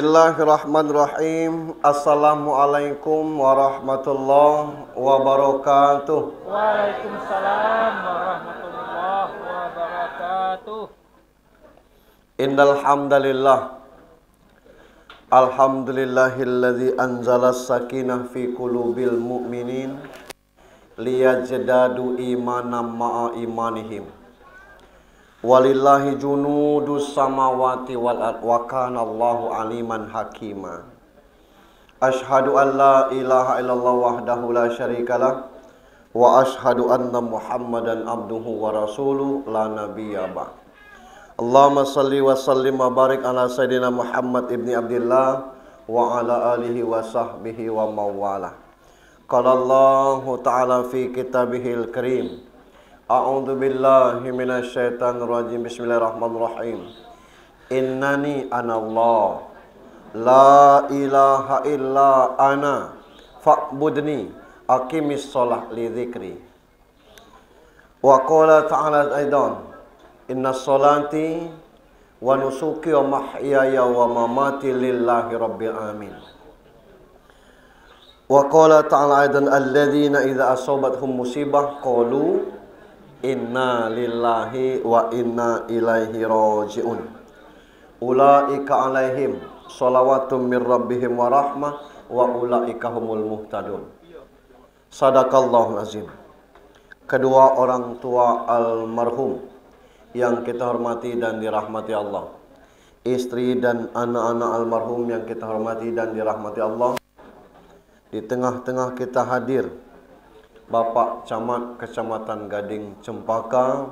Bismillahirrahmanirrahim. Assalamualaikum warahmatullahi wabarakatuh. Waalaikumsalam warahmatullahi wabarakatuh. Innal hamdalillah. Alhamdulillahilladzi anzala sakinah fi qulubil mu'minin liyajdadu imanan ma'a imanihim. Walillahi junudus samawati wal ard wa kana Allahu aliman hakima. Asyhadu an la ilaha illallah wahdahu la syarikalah wa asyhadu anna Muhammadan abduhu wa rasuluh la nabiyya ba'd. Allahumma salli wa sallim wa barik ala sayyidina Muhammad ibni Abdillah wa ala alihi wa sahbihi wa mawala. Qala Allahu ta'ala fi kitabihil karim. A'udzu billahi minasyaitonir rajim. Bismillahirrahmanirrahim. Innani anallah la ilaha illa ana fa'budni aqimis shalah li dzikri. Wa qala ta'ala aidan inna sholati wa nusuki wa mahyaya wa mamati lillahi rabbil alamin. Wa qala ta'ala aidan alladzina idza asabathum musibah qalu inna lillahi wa inna ilaihi raji'un. Ulaika alaihim shalawatun mir rabbihim wa rahmah wa ulaika humul muhtadun. Sadaqallahul azim. Kedua orang tua almarhum yang kita hormati dan dirahmati Allah, istri dan anak-anak almarhum yang kita hormati dan dirahmati Allah. Di tengah-tengah kita hadir Bapak Camat Kecamatan Gading Cempaka,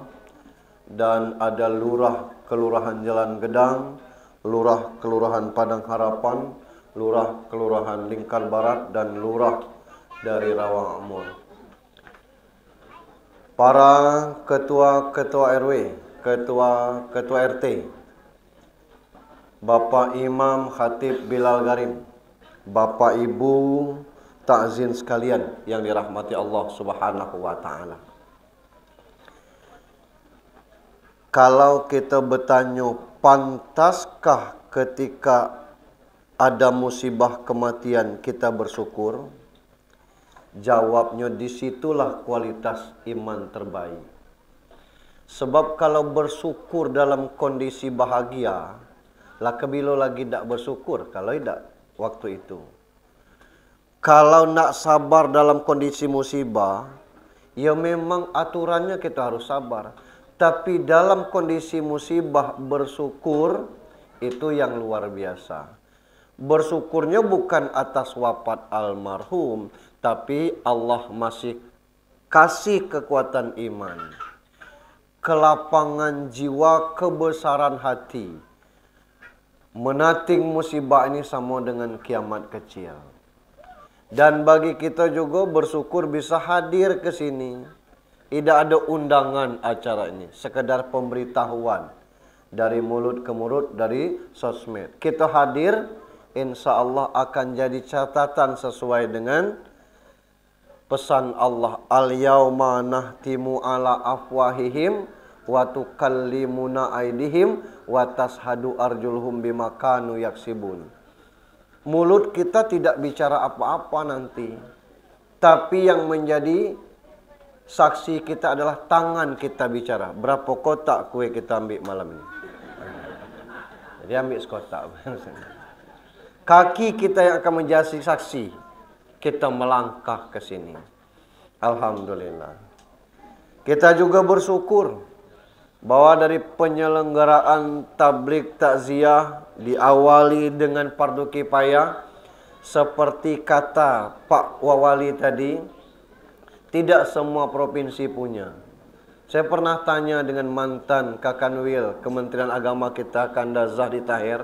dan ada Lurah Kelurahan Jalan Gedang, Lurah Kelurahan Padang Harapan, Lurah Kelurahan Lingkar Barat, dan Lurah dari Rawang Amur. Para ketua-ketua RW, ketua RT, Bapak Imam Khatib Bilal Garim, Bapak Ibu takzin sekalian yang dirahmati Allah Subhanahu wa taala. Kalau kita bertanya, pantaskah ketika ada musibah kematian kita bersyukur? Jawabnya, disitulah kualitas iman terbaik. Sebab kalau bersyukur dalam kondisi bahagia, lah kebilo lagi tak bersyukur kalau tidak waktu itu. Kalau nak sabar dalam kondisi musibah, ya memang aturannya kita harus sabar. Tapi dalam kondisi musibah bersyukur, itu yang luar biasa. Bersyukurnya bukan atas wafat almarhum, tapi Allah masih kasih kekuatan iman, kelapangan jiwa, kebesaran hati. Menating musibah ini sama dengan kiamat kecil. Dan bagi kita juga bersyukur bisa hadir ke sini. Tidak ada undangan acara ini, sekedar pemberitahuan dari mulut ke mulut, dari sosmed. Kita hadir, insya Allah akan jadi catatan sesuai dengan pesan Allah. Al-yawma nahtimu ala afwahihim wa tukallimuna aydihim wa tashhadu arjuluhum bima kanu yaksibun. Mulut kita tidak bicara apa-apa nanti, tapi yang menjadi saksi kita adalah tangan kita bicara. Berapa kotak kue kita ambil malam ini? Jadi ambil sekotak. Kaki kita yang akan menjadi saksi. Kita melangkah ke sini. Alhamdulillah. Kita juga bersyukur bahwa dari penyelenggaraan tabligh takziah diawali dengan fardu kifayah, seperti kata Pak Wawali tadi, tidak semua provinsi punya. Saya pernah tanya dengan mantan Kakanwil Kementerian Agama kita, Kanda Zahdi Tahir.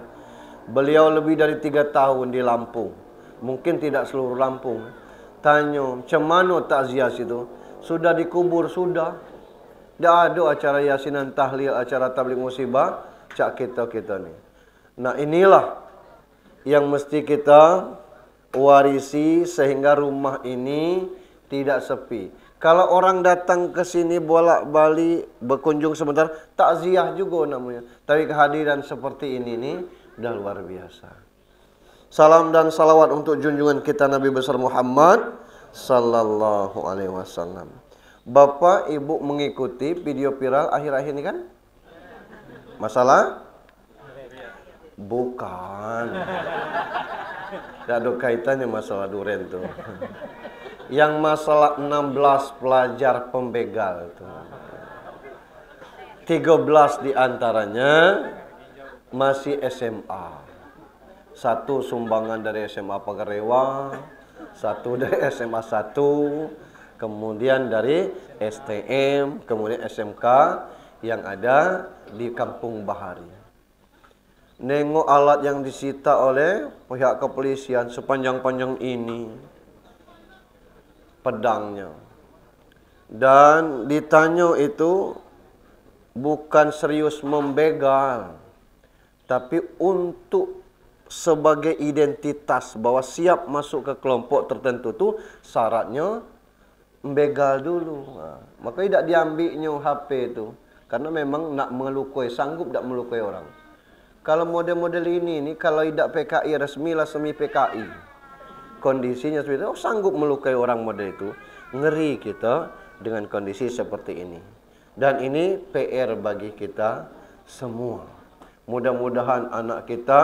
Beliau lebih dari 3 tahun di Lampung, mungkin tidak seluruh Lampung. Tanya, cemano takziah itu? Sudah dikubur? Sudah. Tidak ada acara yasinan tahlil, acara tabligh musibah, cak kita ni. Nah, inilah yang mesti kita warisi sehingga rumah ini tidak sepi. Kalau orang datang ke sini bolak-balik berkunjung sebentar, takziah juga namanya. Tapi kehadiran seperti ini nih udah luar biasa. Salam dan salawat untuk junjungan kita Nabi besar Muhammad sallallahu alaihi wasallam. Bapak Ibu mengikuti video viral akhir-akhir ini kan? Masalah? Bukan. Tidak ada kaitannya masalah duren tuh. Yang masalah 16 pelajar pembegal itu. 13 diantaranya masih SMA. Satu sumbangan dari SMA Pagarewa, satu dari SMA 1, kemudian dari STM, kemudian SMK yang ada di Kampung Bahari. Nengok alat yang disita oleh pihak kepolisian sepanjang-panjang ini, pedangnya. Dan ditanya itu bukan serius membegal, tapi untuk sebagai identitas bahwa siap masuk ke kelompok tertentu tu syaratnya membegal dulu. Maka tidak diambilnya HP itu karena memang nak melukai, sanggup tak melukai orang. Kalau model-model ini kalau tidak PKI resmi lah semi PKI. Kondisinya seperti itu, sanggup melukai orang model itu. Ngeri kita dengan kondisi seperti ini. Dan ini PR bagi kita semua. Mudah-mudahan anak kita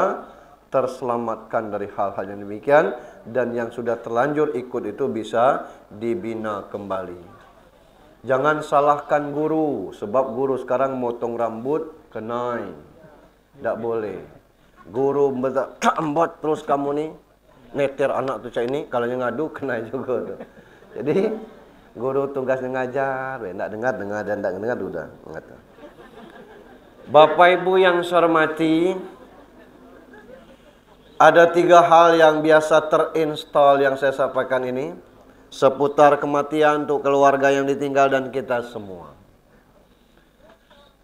terselamatkan dari hal-hal yang demikian, dan yang sudah terlanjur ikut itu bisa dibina kembali. Jangan salahkan guru, sebab guru sekarang motong rambut kenai. Tak boleh. Guru ambot terus kamu ni neter anak tu cak ini, kalau yang ngadu kena juga tu. Jadi guru tugasnya ngajar, tak dengar dan tak dengar sudah. Bapak Ibu yang saya hormati, ada 3 hal yang biasa terinstall yang saya sampaikan ini seputar kematian untuk keluarga yang ditinggal dan kita semua.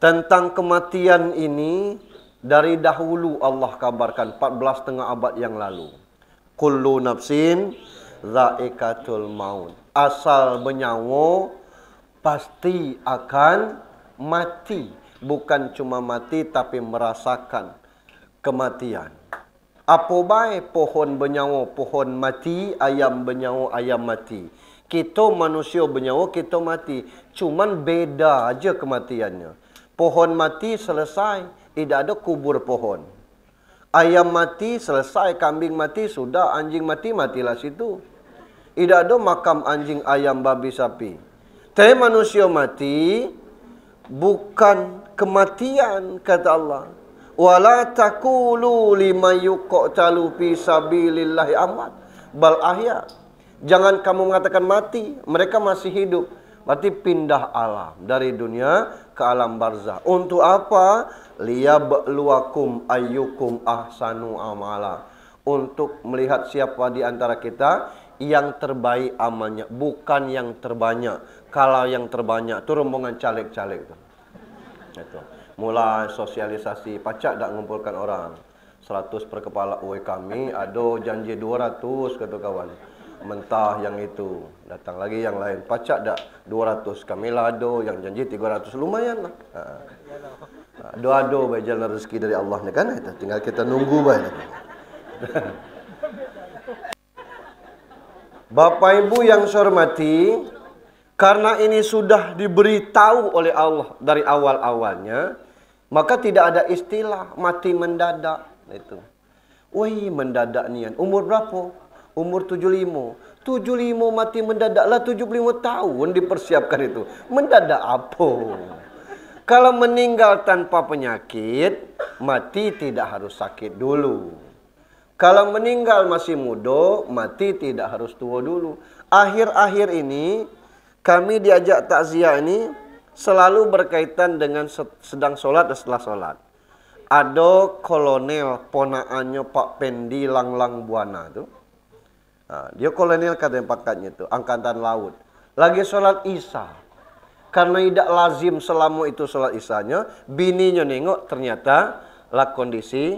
Tentang kematian ini dari dahulu Allah kabarkan 14,5 abad yang lalu. Kullu nafsin dha'iqatul maut. Asal bernyawa pasti akan mati. Bukan cuma mati tapi merasakan kematian. Apa baik pohon bernyawa, pohon mati, ayam bernyawa, ayam mati. Kita manusia bernyawa, kita mati. Cuman beda aja kematiannya. Pohon mati selesai, tidak ada kubur pohon. Ayam mati selesai, kambing mati sudah, anjing mati, matilah situ. Tidak ada makam anjing, ayam, babi, sapi. Tapi manusia mati bukan kematian, kata Allah. Wala taqulu liman yuqtalu fi sabilillahi amwat bal ahya. Jangan kamu mengatakan mati, mereka masih hidup. Berarti pindah alam dari dunia ke alam barzah. Untuk apa? Liyabluwakum ayyukum ahsanu amala. Untuk melihat siapa di antara kita yang terbaik amalnya, bukan yang terbanyak. Kalau yang terbanyak itu rombongan caleg-caleg itu. Itu. Mulai sosialisasi, pacak tak mengumpulkan orang. 100 per kepala, oi kami ada janji 200 kata kawan. Mentah yang itu. Datang lagi yang lain, pacak tak 200, kami lah ada yang janji 300, lumayan lah. Doa-doa baik jalan rezeki dari Allah ni kan, itu tinggal kita nunggu baik. Bapak Ibu yang saya hormati, karena ini sudah diberitahu oleh Allah dari awal-awalnya, maka tidak ada istilah mati mendadak itu. Wih, mendadak nian. Umur berapa? Umur 75. 75 mati mendadak lah, 75 tahun dipersiapkan itu. Mendadak apa? Kalau meninggal tanpa penyakit, mati tidak harus sakit dulu. Kalau meninggal masih muda, mati tidak harus tua dulu. Akhir-akhir ini kami diajak takziah ini selalu berkaitan dengan sedang sholat dan setelah sholat. Ada kolonel ponaannya Pak Pendi Langlang Buana tu. Dia kolonel kata pangkatnya tu, angkatan laut. Lagi sholat isya. Karena tidak lazim selama itu sholat isyanya, bininya nengok ternyata lah kondisi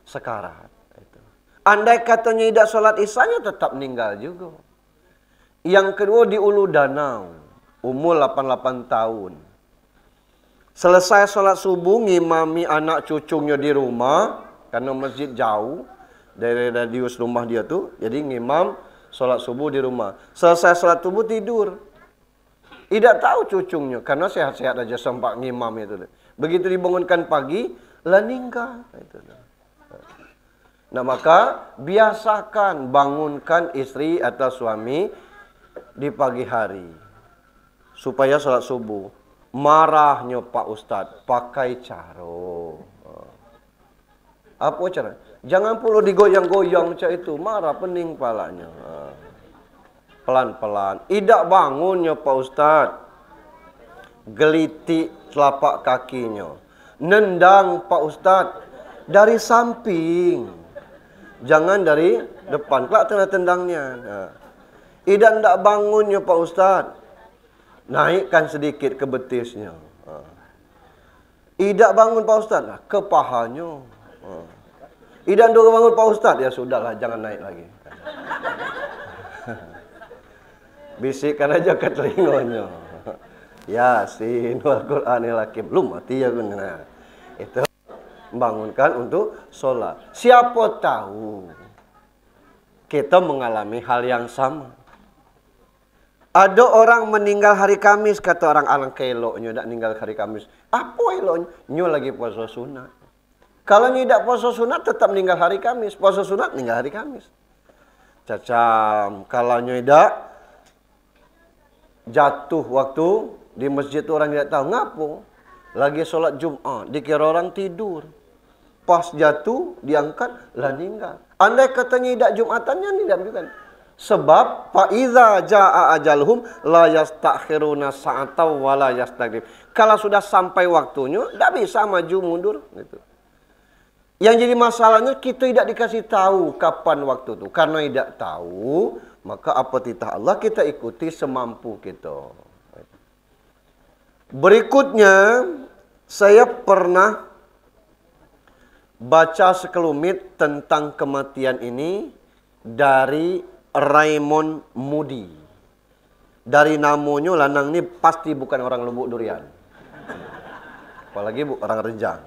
sekarat. Andai katanya tidak sholat isyanya tetap meninggal juga. Yang kedua di Ulu Danau. Umur 88 tahun. Selesai sholat subuh, ngimami anak cucunya di rumah. Karena masjid jauh. dari radius rumah dia tuh. Jadi ngimam sholat subuh di rumah. Selesai sholat subuh tidur. Tidak tahu cucungnya karena sehat-sehat aja sempat ngimam itu. Begitu dibangunkan pagi, lah ninggal. Nah maka biasakan bangunkan istri atau suami di pagi hari supaya sholat subuh. Marahnya Pak Ustadz pakai caro. Apa cara? Jangan pula digoyang-goyang macam itu, marah pening palanya. Pelan-pelan. Tidak bangunnya Pak Ustadz. Gelitik telapak kakinya. Nendang Pak Ustadz dari samping. Jangan dari depan. Kelak tendangnya. Tidak bangunnya Pak Ustadz. Naikkan sedikit ke betisnya. Tidak bangun Pak Ustadz. Ke pahanya. Tidak bangun Pak Ustadz. Ya sudahlah, jangan naik lagi. Bisikkan aja ke telinganya. Yasin wal Qur'anil hakim. Belum mati ya guna. Itu bangunkan untuk sholat. Siapa tahu kita mengalami hal yang sama. Ada orang meninggal hari Kamis, kata orang alangkah eloknya tak meninggal hari Kamis. Apa eloknya? Nyo lagi puasa sunat. Kalau tidak puasa sunat tetap meninggal hari Kamis. Puasa sunat meninggal hari Kamis. Cacam. Kalau nyo tidak jatuh waktu di masjid itu orang tidak tahu. Ngapo? Lagi sholat Jumat. Dikira orang tidur. Pas jatuh, diangkat, lah meninggal. Andai katanya tidak Jumatannya, tidak bukan. Sebab fa'iza ja'a ajalhum la yastakhiruna sa'atan wa la yastaqdim. Kalau sudah sampai waktunya, tidak bisa maju mundur gitu. Yang jadi masalahnya kita tidak dikasih tahu kapan waktu itu. Karena tidak tahu, maka apa titah Allah kita ikuti semampu kita. Berikutnya, saya pernah baca sekelumit tentang kematian ini dari Raymond Moody. Dari namanya lanang ini pasti bukan orang Lubuk Durian. Apalagi orang Rejang.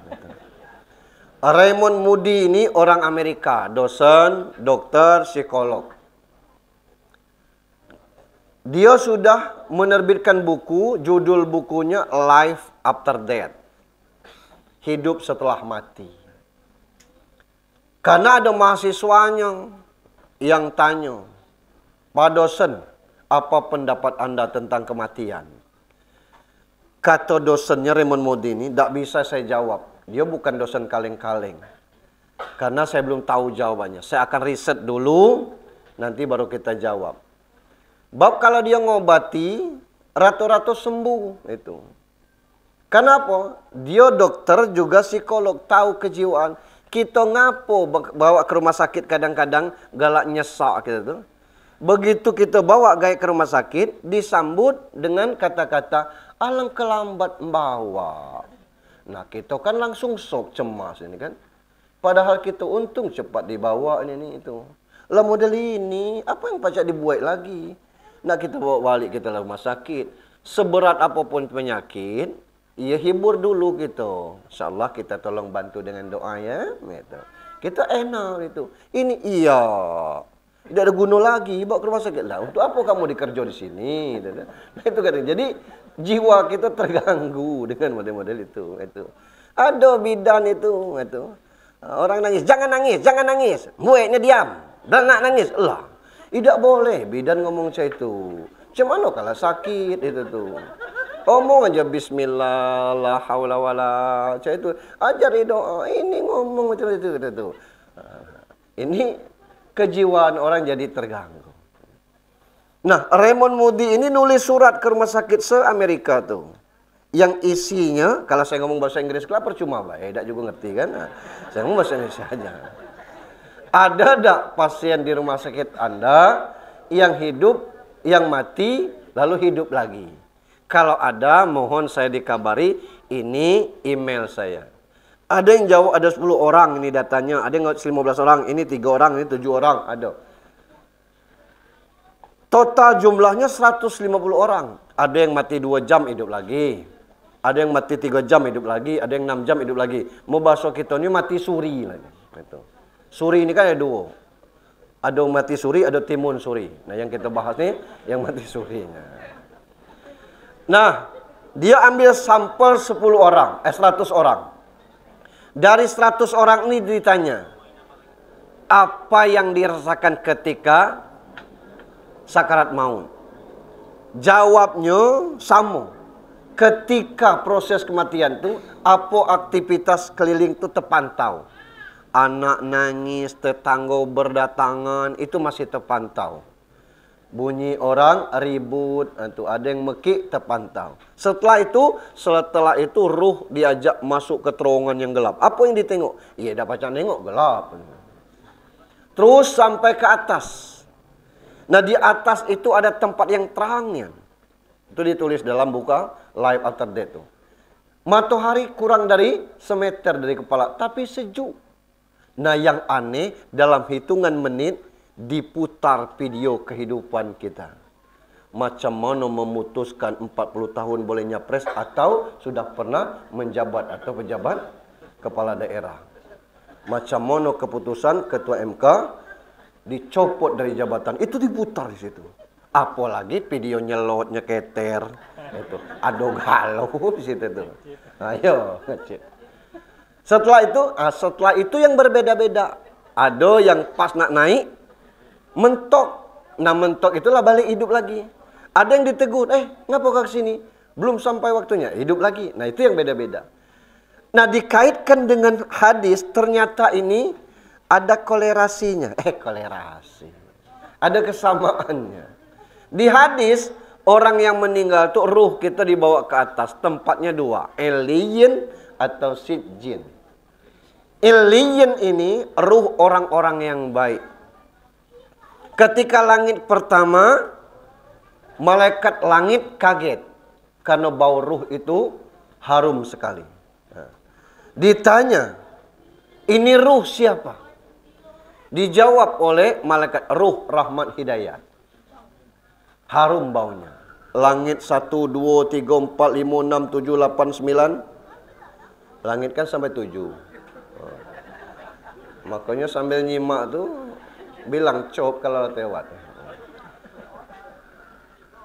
Raymond Moody ini orang Amerika, dosen, dokter, psikolog. Dia sudah menerbitkan buku, judul bukunya Life After Death. Hidup setelah mati. Karena ada mahasiswanya yang tanya, Pak dosen, apa pendapat Anda tentang kematian? Kata dosennya Raymond Moody ini, tidak bisa saya jawab. Dia bukan dosen kaleng-kaleng. Karena saya belum tahu jawabannya. Saya akan riset dulu, nanti baru kita jawab. Bab kalau dia ngobati, rata-rata sembuh itu. Kenapa? Dia dokter juga psikolog, tahu kejiwaan. Kita ngapo bawa ke rumah sakit kadang-kadang galak nyesak gitu. Begitu kita bawa gaya ke rumah sakit, disambut dengan kata-kata alangkah lambat membawa. Nah kita kan langsung sok cemas ini kan. Padahal kita untung cepat dibawa ini itu. Lah model ini apa yang pacak dibuat lagi? Nak kita bawa balik kita ke rumah sakit. Seberat apapun penyakit, ya hibur dulu gitu. InsyaAllah kita tolong bantu dengan doa ya. Gitu. Kita enak itu. Ini iya. Tidak ada guna lagi bawa ke rumah sakit lah. Untuk apa kamu dikerja di sini? Nah itu kan. Jadi jiwa kita terganggu dengan model-model itu. Ada bidan itu. Orang nangis, jangan nangis, jangan nangis. Mueknya diam. Dan nak nangis, lah. Tidak boleh bidan ngomong macam itu. Macam mana kalau sakit itu tuh. Ngomong aja bismillah, la haula wala. Macam itu. Ajari doa. Ini ngomong macam itu. Ini kejiwaan orang jadi terganggu. Nah, Raymond Moody ini nulis surat ke rumah sakit se-Amerika tuh. Yang isinya, kalau saya ngomong bahasa Inggris kelak percuma, Pak. Tidak juga ngerti kan. Nah, saya ngomong bahasa Indonesia aja. Ada tak pasien di rumah sakit Anda yang hidup, yang mati, lalu hidup lagi? Kalau ada, mohon saya dikabari, ini email saya. Ada yang jawab, ada 10 orang ini datanya. Ada yang 15 orang, ini 3 orang, ini 7 orang, ada. Total jumlahnya 150 orang. Ada yang mati 2 jam hidup lagi. Ada yang mati 3 jam hidup lagi. Ada yang 6 jam hidup lagi. Mau bahasa kita ini mati suri lagi. Itu. Suri ini kan ada dua. Ada mati suri, ada timun suri. Nah, yang kita bahas nih yang mati suri. Nah, dia ambil sampel 10 orang, 100 orang. Dari 100 orang ini ditanya, apa yang dirasakan ketika sakarat maut? Jawabnya sama. Ketika proses kematian itu, apa aktivitas keliling itu terpantau. Anak nangis, tetangga berdatangan, itu masih terpantau. Bunyi orang ribut, ada yang mekik, terpantau. Setelah itu ruh diajak masuk ke terowongan yang gelap. Apa yang ditengok? Iya, dah pacak nengok gelap. Terus sampai ke atas. Nah, di atas itu ada tempat yang terangnya. Itu ditulis dalam buku Life After Death itu. Matahari kurang dari semeter dari kepala, tapi sejuk. Nah, yang aneh, dalam hitungan menit diputar video kehidupan kita. Macam mana memutuskan 40 tahun boleh nyapres atau sudah pernah menjabat atau pejabat kepala daerah. Macam mana keputusan ketua MK dicopot dari jabatan, itu diputar di situ. Apalagi video nyelot, nyeketer, itu ado galau di situ tuh. Ayo, ngecek. Setelah itu yang berbeda-beda. Ada yang pas nak naik mentok. Nah, mentok itulah balik hidup lagi. Ada yang ditegur, ngapa kau ke sini? Belum sampai waktunya, hidup lagi. Nah, itu yang beda-beda. Nah, dikaitkan dengan hadis, ternyata ini ada kolerasinya. Kolerasi. Ada kesamaannya. Di hadis, orang yang meninggal itu ruh kita dibawa ke atas. Tempatnya dua, alien atau sijin. Alien ini ruh orang-orang yang baik. Ketika langit pertama, malaikat langit kaget. Karena bau ruh itu harum sekali. Ditanya, ini ruh siapa? Dijawab oleh malaikat, ruh rahmat hidayat. Harum baunya. Langit 1, 2, 3, 4, 5, 6, 7, 8, 9. Langit kan sampai 7. Makanya sambil nyimak tuh bilang cop kalau lewat.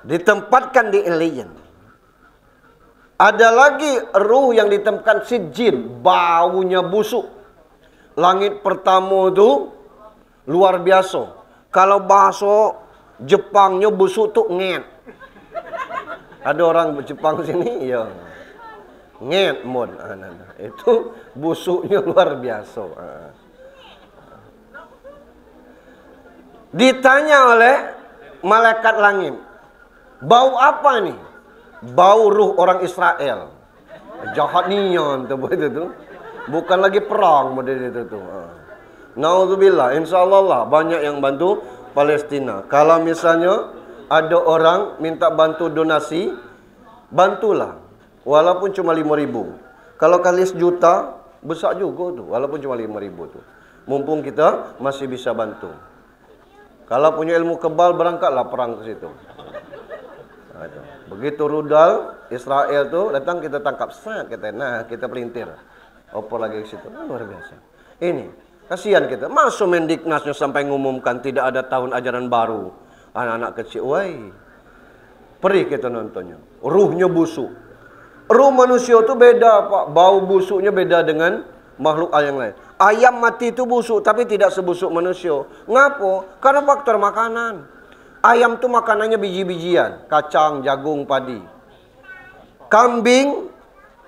Ditempatkan di alien. Ada lagi ruh yang ditempatkan si jin, baunya busuk. Langit pertama itu luar biasa. Kalau bahasa Jepangnya busuk tuh nget. Ada orang Jepang sini, ya. Nget mon. Itu busuknya luar biasa. Ditanya oleh malaikat langit, bau apa nih? Bau ruh orang Israel. Jahat nian tuh. Bukan lagi perang model itu tuh. Nauzubillah, insyaallah lah banyak yang bantu Palestina. Kalau misalnya ada orang minta bantu donasi, bantulah. Walaupun cuma 5.000. Kalau kali sejuta, besar juga tuh. Walaupun cuma 5.000 tuh. Mumpung kita masih bisa bantu. Kalau punya ilmu kebal, berangkatlah perang ke situ. Begitu rudal Israel tuh datang, kita tangkap set, kita pelintir. Opor lagi ke situ. Luar biasa. Ini kasihan kita. Masuk Mendiknasnya sampai ngumumkan tidak ada tahun ajaran baru. Anak-anak kecil, woi. Perih kita nontonnya. Ruhnya busuk. Ruh manusia itu beda, Pak. Bau busuknya beda dengan makhluk yang lain. Ayam mati itu busuk, tapi tidak sebusuk manusia. Ngapo? Karena faktor makanan. Ayam itu makanannya biji-bijian. Kacang, jagung, padi. Kambing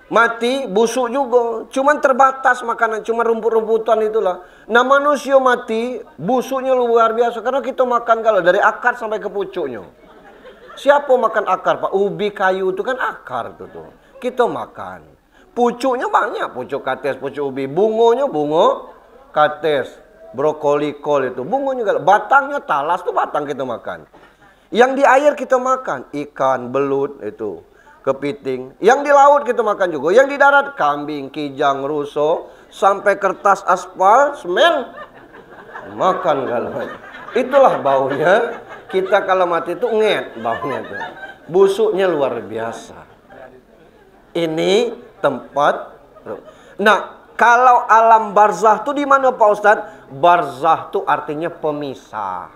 mati, busuk juga. Cuman terbatas makanan. Cuma rumput-rumputan itulah. Nah, manusia mati, busuknya luar biasa. Karena kita makan kalau dari akar sampai ke pucuknya. Siapa makan akar, Pak? Ubi kayu itu kan akar tuh. Kita makan. Pucuknya banyak, pucuk kates, pucuk ubi. Bungonya bunga kates, brokoli, kol itu. Bungonya juga. Batangnya talas tuh batang kita makan. Yang di air kita makan, ikan, belut itu, kepiting. Yang di laut kita makan juga. Yang di darat, kambing, kijang, ruso, sampai kertas aspal, semen. Makan kalau. Itulah baunya. Kita kalau mati itu nget baunya tuh. Busuknya luar biasa. Ini tempat. Nah, Kalau alam barzah itu di mana Pak Ustadz? Barzah itu artinya pemisah.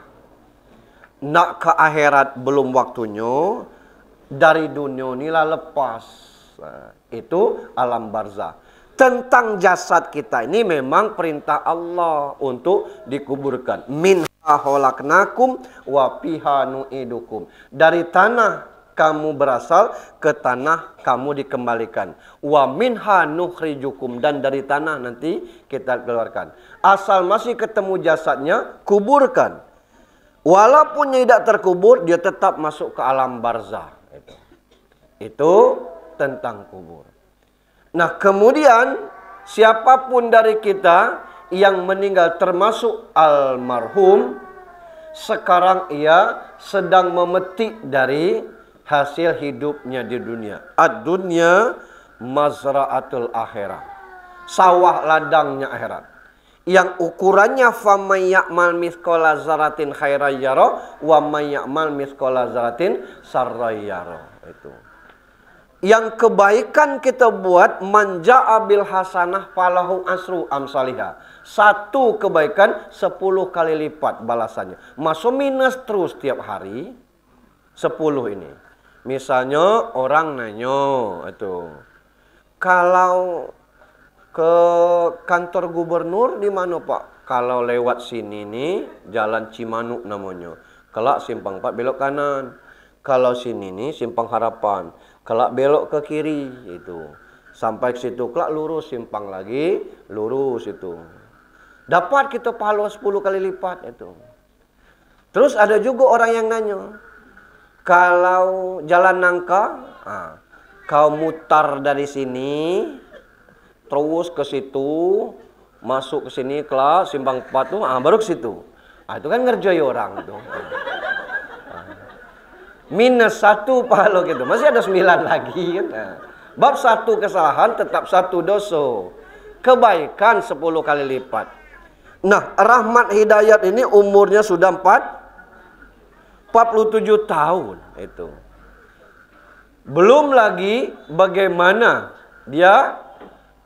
Nak ke akhirat belum waktunya, dari dunia inilah lepas. Nah, itu alam barzah. Tentang jasad kita ini memang perintah Allah untuk dikuburkan. Minha khalaqnakum wa fiha nu'idukum. Dari tanah kamu berasal, ke tanah kamu dikembalikan. Wa minha nukhrijukum, dan dari tanah nanti kita keluarkan. Asal masih ketemu jasadnya, kuburkan. Walaupun tidak terkubur, dia tetap masuk ke alam barzah. Itu tentang kubur. Nah, kemudian siapapun dari kita yang meninggal termasuk almarhum, sekarang ia sedang memetik dari hasil hidupnya di dunia. Ad-dunya mazra'atul akhirah. Sawah ladangnya akhirat. Yang ukurannya faman ya'mal mithqala dzarratin khairan yara wa may ya'mal mithqala dzarratin sarran yara. Itu. Yang kebaikan kita buat, manja'a bil hasanah falahu asru amsalihha. Satu kebaikan 10 kali lipat balasannya. Masuk minus terus tiap hari 10 ini. Misalnya orang nanya itu, kalau ke kantor gubernur di mana Pak? Kalau lewat sini nih, Jalan Cimanuk namanya. Kelak simpang 4 belok kanan. Kalau sini nih simpang Harapan. Kelak belok ke kiri itu. Sampai ke situ kelak lurus, simpang lagi, lurus itu. Dapat kita pahala 10 kali lipat itu. Terus ada juga orang yang nanya, kalau jalan nangka, kau mutar dari sini, terus ke situ, masuk ke sini, kelak simpang 4 tuh, baru ke situ. Itu kan ngerjoi orang tuh. Minus 1 pahala gitu, masih ada 9 lagi kan. Bab 1 kesalahan tetap 1 dosa. Kebaikan 10 kali lipat. Nah, Rahmat Hidayat ini umurnya sudah 47 tahun itu. Belum lagi bagaimana dia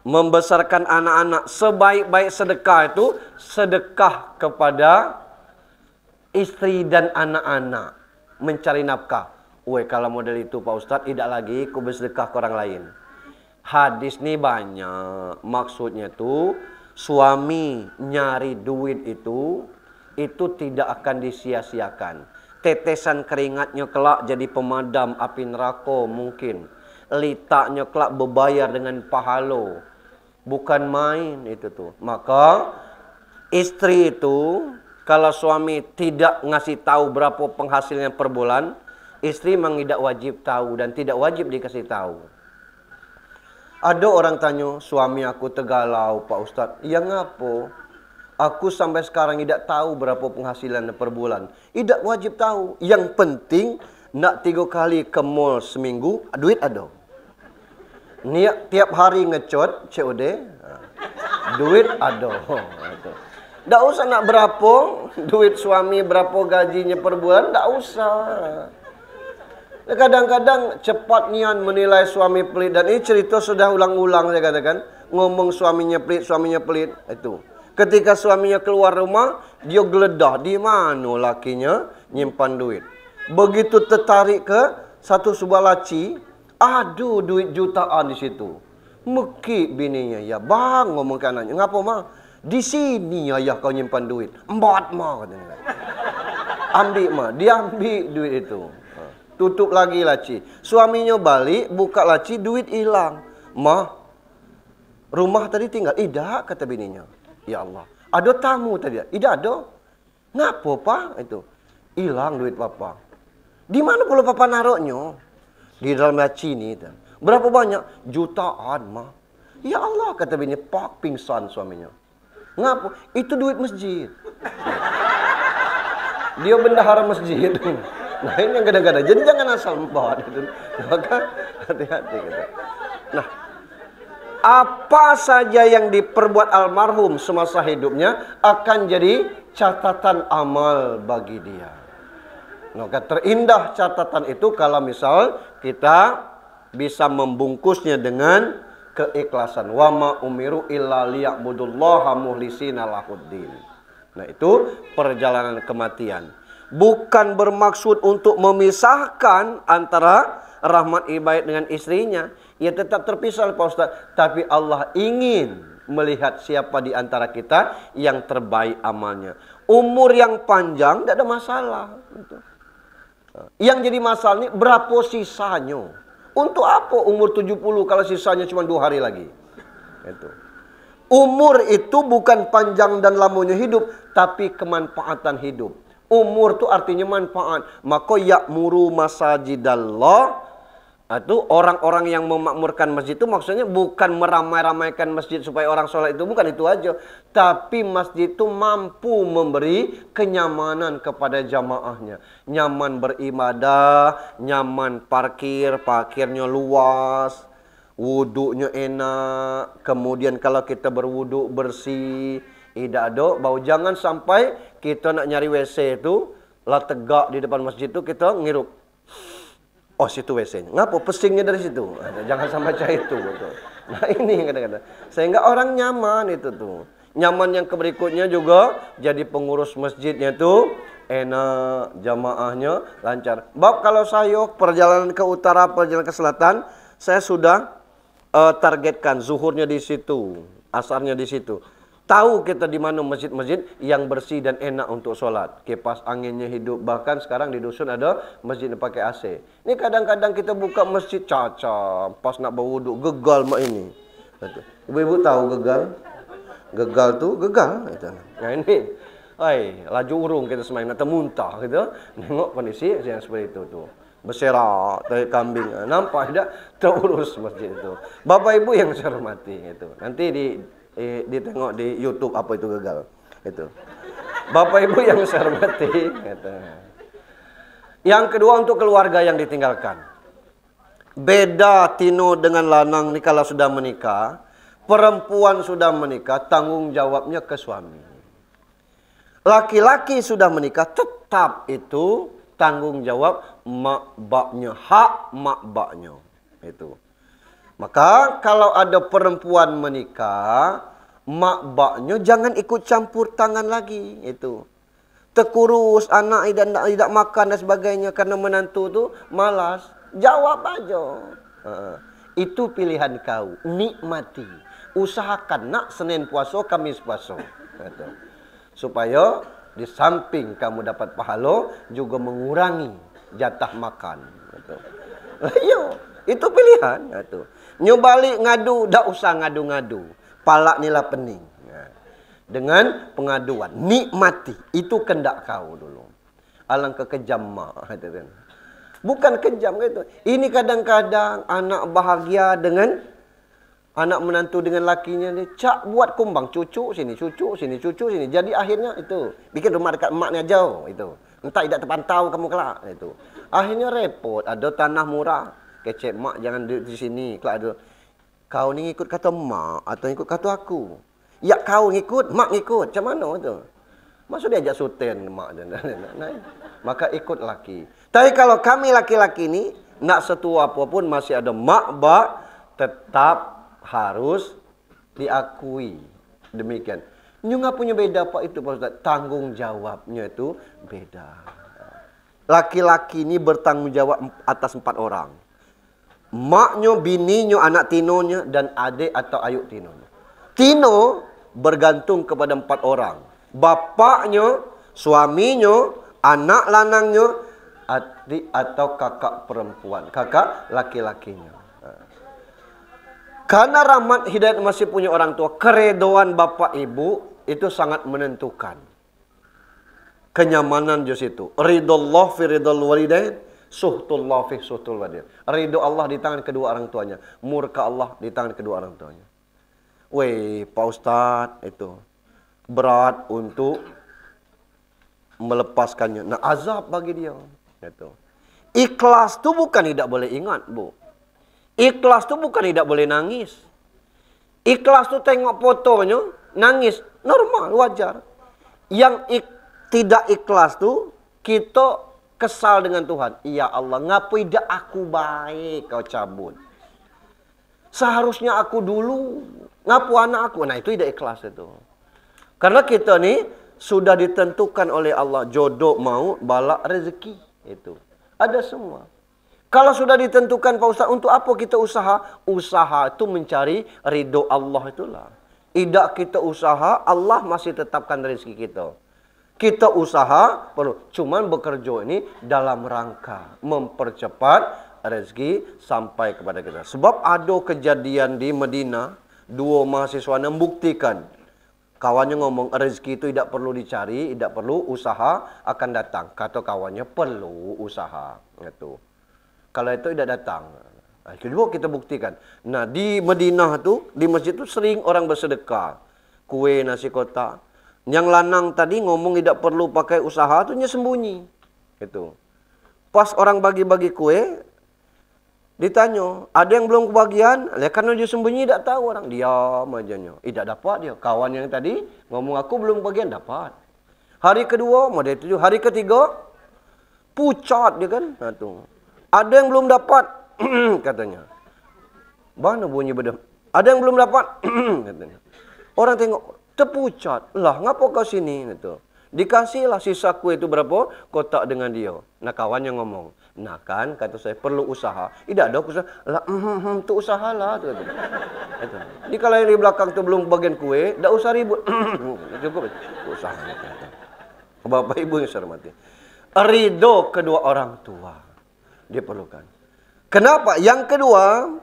membesarkan anak-anak. Sebaik-baik sedekah itu sedekah kepada istri dan anak-anak, mencari nafkah. Kalau model itu Pak Ustadz, tidak lagi ku bersedekah ke orang lain. Hadis nih banyak. Maksudnya tuh suami nyari duit itu tidak akan disia-siakan. Tetesan keringatnya kelak jadi pemadam api neraka mungkin. Litaknya kelak berbayar dengan pahala. Bukan main itu tuh. Maka istri itu kalau suami tidak ngasih tahu berapa penghasilannya per bulan, istri memang tidak wajib tahu dan tidak wajib dikasih tahu. Ada orang tanya, suami aku tergalau Pak Ustadz. Ya ngapo? Aku sampai sekarang tidak tahu berapa penghasilan per bulan. Tidak wajib tahu. Yang penting nak 3 kali ke mall seminggu, duit ada. Niat tiap hari ngecot, COD, duit ada. Tak usah nak berapa duit suami, berapa gajinya per bulan, tak usah. Kadang-kadang cepat nian menilai suami pelit. Dan ini cerita sudah ulang-ulang saya katakan. Ngomong suaminya pelit, itu. Ketika suaminya keluar rumah, dia geledah. Di mana lakinya nyimpan duit. Begitu tertarik ke satu sebuah laci, aduh duit jutaan di situ. Mekik bininya, ya bang, ngomong ke anaknya. Ngapa mah? Di sini ayah kau nyimpan duit. Embat mah katanya. Ambil mah, dia ambil duit itu. Tutup lagi laci. Suaminya balik, buka laci, duit hilang. Mah, rumah tadi tinggal. Tidak, kata bininya. Ya Allah, ada tamu tadi. Tidak ada. Ngapa pak? Itu hilang duit papa. Di mana pula papa naruhnya? Di dalam laci ini. Berapa banyak? Jutaan mah. Ya Allah, kata bininya. Pak pingsan suaminya. Ngapa? Itu duit masjid. Dia bendahara masjid. Nah ini yang kadang-kadang. Jadi jangan asal membawa itu. Maka hati-hati gitu. Nah, apa saja yang diperbuat almarhum semasa hidupnya akan jadi catatan amal bagi dia. Maka terindah catatan itu kalau misal kita bisa membungkusnya dengan keikhlasan. Wa ma umiru illa liya'budullaha muhlisina lahuddin. Nah, itu perjalanan kematian. Bukan bermaksud untuk memisahkan antara Rahmat Hidayat dengan istrinya. Ia tetap terpisah, Pak Ustaz. Tapi Allah ingin melihat siapa di antara kita yang terbaik amalnya. Umur yang panjang tidak ada masalah. Yang jadi masalah ini berapa sisanya. Untuk apa umur 70 kalau sisanya cuma 2 hari lagi? Itu. Umur itu bukan panjang dan lamanya hidup, tapi kemanfaatan hidup. Umur itu artinya manfaat. Maka ya'muru masajidallah. Itu orang-orang yang memakmurkan masjid itu maksudnya bukan meramai-ramaikan masjid supaya orang sholat itu. Bukan itu aja. Tapi masjid itu mampu memberi kenyamanan kepada jamaahnya. Nyaman beribadah, nyaman parkir, parkirnya luas, wuduknya enak. Kemudian kalau kita berwuduk bersih, tidak ada bau. Jangan sampai kita nak nyari WC itu, lah tegak di depan masjid itu kita ngirup. Oh, situ WC-nya. Ngapa? Pesingnya dari situ. Jangan sampai cah itu. Betul. Nah, ini kadang-kadang. Sehingga orang nyaman itu tuh. Nyaman yang berikutnya juga jadi pengurus masjidnya tuh enak, jamaahnya lancar. Bab kalau saya perjalanan ke utara, perjalanan ke selatan, saya sudah targetkan zuhurnya di situ, asarnya di situ. Tahu kita di mana masjid-masjid yang bersih dan enak untuk sholat. Kipas anginnya hidup. Bahkan sekarang di dusun ada masjid yang pakai AC. Ini kadang-kadang kita buka masjid caca. Pas nak berwuduk, gegal mak ini. Ibu-ibu tahu gegal? Gegal tuh, gegal. Nah ini, laju urung kita semain. Nak termuntah gitu. Nengok kondisi yang seperti itu tuh. Berserak, tarik kambing. Nampak tidak? Terurus masjid itu. Bapak ibu yang saya hormati itu. Nanti ditengok di YouTube apa itu gagal itu. Bapak ibu yang saya hormati gitu. Yang kedua untuk keluarga yang ditinggalkan. Beda tino dengan lanang nih kalau sudah menikah, perempuan sudah menikah tanggung jawabnya ke suami. Laki-laki sudah menikah tetap itu tanggung jawab mak baknya, hak mak baknya itu. Maka kalau ada perempuan menikah, mak baknya jangan ikut campur tangan lagi itu. Terkurus anak dan tidak makan dan sebagainya karena menantu tu malas. Jawab aja. Itu pilihan kau. Nikmati. Usahakan nak Senin puasa, Kamis puasa. Supaya di samping kamu dapat pahala juga mengurangi jatah makan. Itu pilihan. Nyobalik ngadu, tak usah ngadu-ngadu. Palak nila pening. Dengan pengaduan. Nikmati. Itu kendak kau dulu. Alangkah kejam mak. Bukan kejam gitu. Ini kadang-kadang anak bahagia dengan anak menantu dengan lakinya. Dia cak buat kumbang. Cucu sini, cucu sini, cucu sini. Jadi akhirnya itu. Bikin rumah dekat emaknya jauh. Itu. Entah tidak terpantau kamu kelak. Itu. Akhirnya repot. Ada tanah murah. Kecek mak jangan di sini. Kalau ada kau ni ikut kata mak atau ikut kata aku. Ya kau ngikut, mak ngikut. Macam mana tu? Maksud dia ajak suten mak dan maka ikut laki. Tapi kalau kami laki-laki ni nak setua apapun masih ada mak bak tetap harus diakui. Demikian. Nyunga punya beda apa itu Pak Ustaz? Tanggung jawabnya itu beda. Laki-laki ni bertanggung jawab atas 4 orang. Maknya, bininya, anak tinonya, dan adik atau ayuk tinonya. Tino bergantung kepada 4 orang. Bapaknya, suaminya, anak lanangnya, adik atau kakak perempuan. Kakak laki-lakinya. Karena Rahmat Hidayat masih punya orang tua, keredoan bapak ibu itu sangat menentukan. Kenyamanan di situ. Ridullah fi ridul walidain. Suhtullah fi suhtul walidain. Ridho Allah di tangan kedua orang tuanya. Murka Allah di tangan kedua orang tuanya. Weh, Pak Ustadz itu berat untuk melepaskannya. Nah, azab bagi dia. Itu. Ikhlas tu bukan tidak boleh ingat, Bu. Ikhlas tu bukan tidak boleh nangis. Ikhlas tu tengok fotonya, nangis. Normal, wajar. Yang tidak ikhlas tu kita kesal dengan Tuhan. Ya Allah, ngapa tidak aku baik kau cabut? Seharusnya aku dulu. Ngapu anak aku. Nah, itu tidak ikhlas itu. Karena kita nih sudah ditentukan oleh Allah. Jodoh mau, balak rezeki. Itu. Ada semua. Kalau sudah ditentukan Pak Ustaz, untuk apa kita usaha? Usaha itu mencari ridho Allah itulah. Tidak kita usaha, Allah masih tetapkan rezeki kita. Kita usaha, perlu. Cuman bekerja ini dalam rangka mempercepat rezeki sampai kepada kita. Sebab ada kejadian di Madinah, dua mahasiswa membuktikan. Kawannya ngomong rezeki itu tidak perlu dicari, tidak perlu usaha, akan datang. Kata kawannya perlu usaha. Itu. Kalau itu tidak datang. Nah, kedua kita buktikan. Nah, di Madinah tu, di masjid tu sering orang bersedekah. Kue, nasi kotak. Yang lanang tadi ngomong tidak perlu pakai usaha tu nya sembunyi. Itu. Pas orang bagi-bagi kue, ditanya, ada yang belum kebagian? Lah karena dia sembunyi tidak tahu orang. Diam ajanya. Tidak dapat dia. Kawan yang tadi ngomong aku belum kebagian dapat. Hari kedua, model itu. Hari ketiga, pucat dia kan. Nah, tu. Ada yang belum dapat, katanya. Mana bunyi bedam? Ada yang belum dapat, katanya. Orang tengok, terpucat. Lah, ngapa kau sini? Gitu. Dikasihlah sisa kue itu berapa kotak dengan dia. Nah, kawannya ngomong. Nah kan, kata saya, perlu usaha. Tidak ada usaha. Lah, itu usaha lah. Itu. Jadi kalau yang di belakang itu belum bagian kue, tidak usah ribut. Cukup. Usaha. Bapak Ibu yang saya hormati. Ridho kedua orang tua diperlukan. Kenapa? Yang kedua,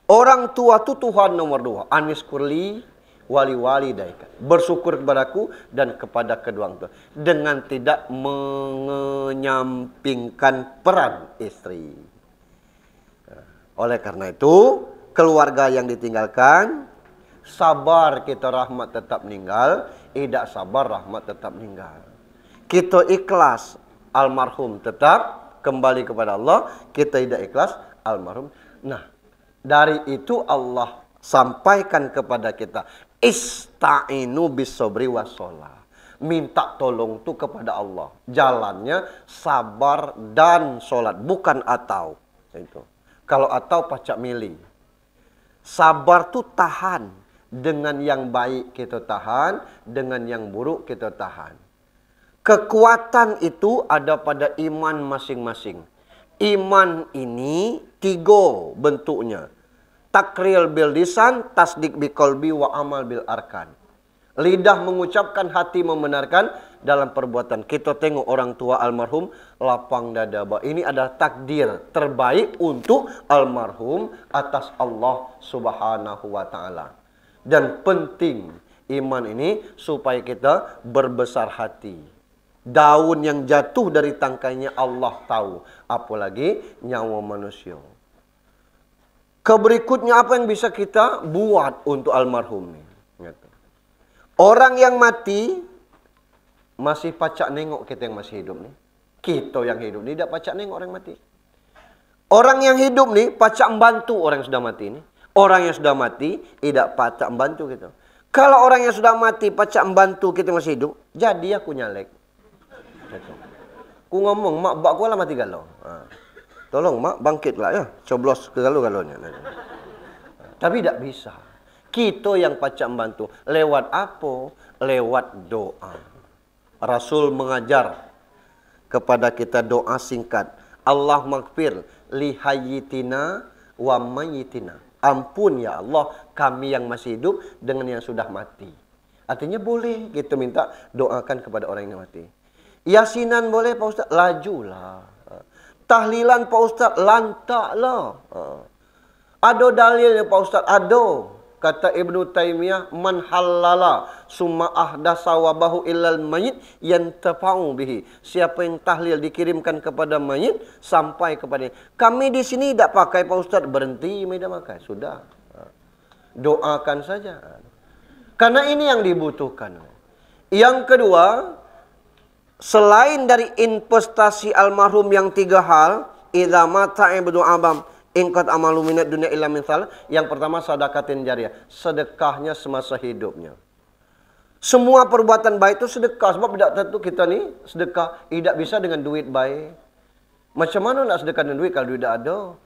orang tua itu Tuhan nomor dua. Anis kurli wali-wali daika. Bersyukur kepadaku dan kepada kedua orang tua. Dengan tidak menyampingkan peran istri. Oleh karena itu, keluarga yang ditinggalkan, sabar kita rahmat tetap meninggal. Tidak sabar rahmat tetap meninggal. Kita ikhlas, almarhum tetap kembali kepada Allah, kita tidak ikhlas, almarhum. Nah, dari itu Allah sampaikan kepada kita, ista'inu bis-sabri was-shalah. Minta tolong itu kepada Allah. Jalannya sabar dan sholat, bukan atau. Itu. Kalau atau pacak milih. Sabar tuh tahan. Dengan yang baik kita tahan, dengan yang buruk kita tahan. Kekuatan itu ada pada iman masing-masing. Iman ini 3 bentuknya. Takril bil lisan, tasdik bil qalbi, wa amal bil arkan. Lidah mengucapkan, hati membenarkan dalam perbuatan. Kita tengok orang tua almarhum lapang dada. Ini adalah takdir terbaik untuk almarhum atas Allah Subhanahu wa taala. Dan penting iman ini supaya kita berbesar hati. Daun yang jatuh dari tangkainya Allah tahu. Apalagi nyawa manusia. Keberikutnya apa yang bisa kita buat untuk almarhum ini? Orang yang mati masih pacak nengok kita yang masih hidup nih. Kita yang hidup ni tidak pacak nengok orang mati. Orang yang hidup nih pacak membantu orang yang sudah mati ini. Orang yang sudah mati tidak pacak membantu kita. Kalau orang yang sudah mati pacak membantu kita masih hidup, jadi aku nyalek. Aku ngomong, mak bak aku lah mati galau. Tolong mak bangkitlah ya, coblos ke galau-galaunya. Tapi tidak bisa. Kita yang pacak membantu. Lewat apa? Lewat doa. Rasul mengajar kepada kita doa singkat. Allah maghfir li hayyitina wa mayyitina. Ampun ya Allah kami yang masih hidup dengan yang sudah mati. Artinya boleh kita minta doakan kepada orang yang mati. Yasinan boleh Pak Ustaz? Lajulah. Tahlilan Pak Ustaz? Lantaklah. Ada dalilnya Pak Ustaz? Ada. Kata Ibnu Taimiyah, man halala summa ahdasa wabahu illal mayyit yantafa'u bihi. Siapa yang tahlil dikirimkan kepada mayit sampai kepada kami di sini tidak pakai Pak Ustaz, berhenti tidak pakai. Sudah. Doakan saja. Karena ini yang dibutuhkan. Yang kedua, selain dari investasi almarhum yang 3 hal, idza mata ibnu abam ingkat amalu minat dunia illa min salah. Yang pertama sedekatin jariyah, sedekahnya semasa hidupnya. Semua perbuatan baik itu sedekah. Sebab tidak tentu kita ni sedekah tidak bisa dengan duit baik. Macam mana nak sedekah dengan duit kalau duit tidak ada?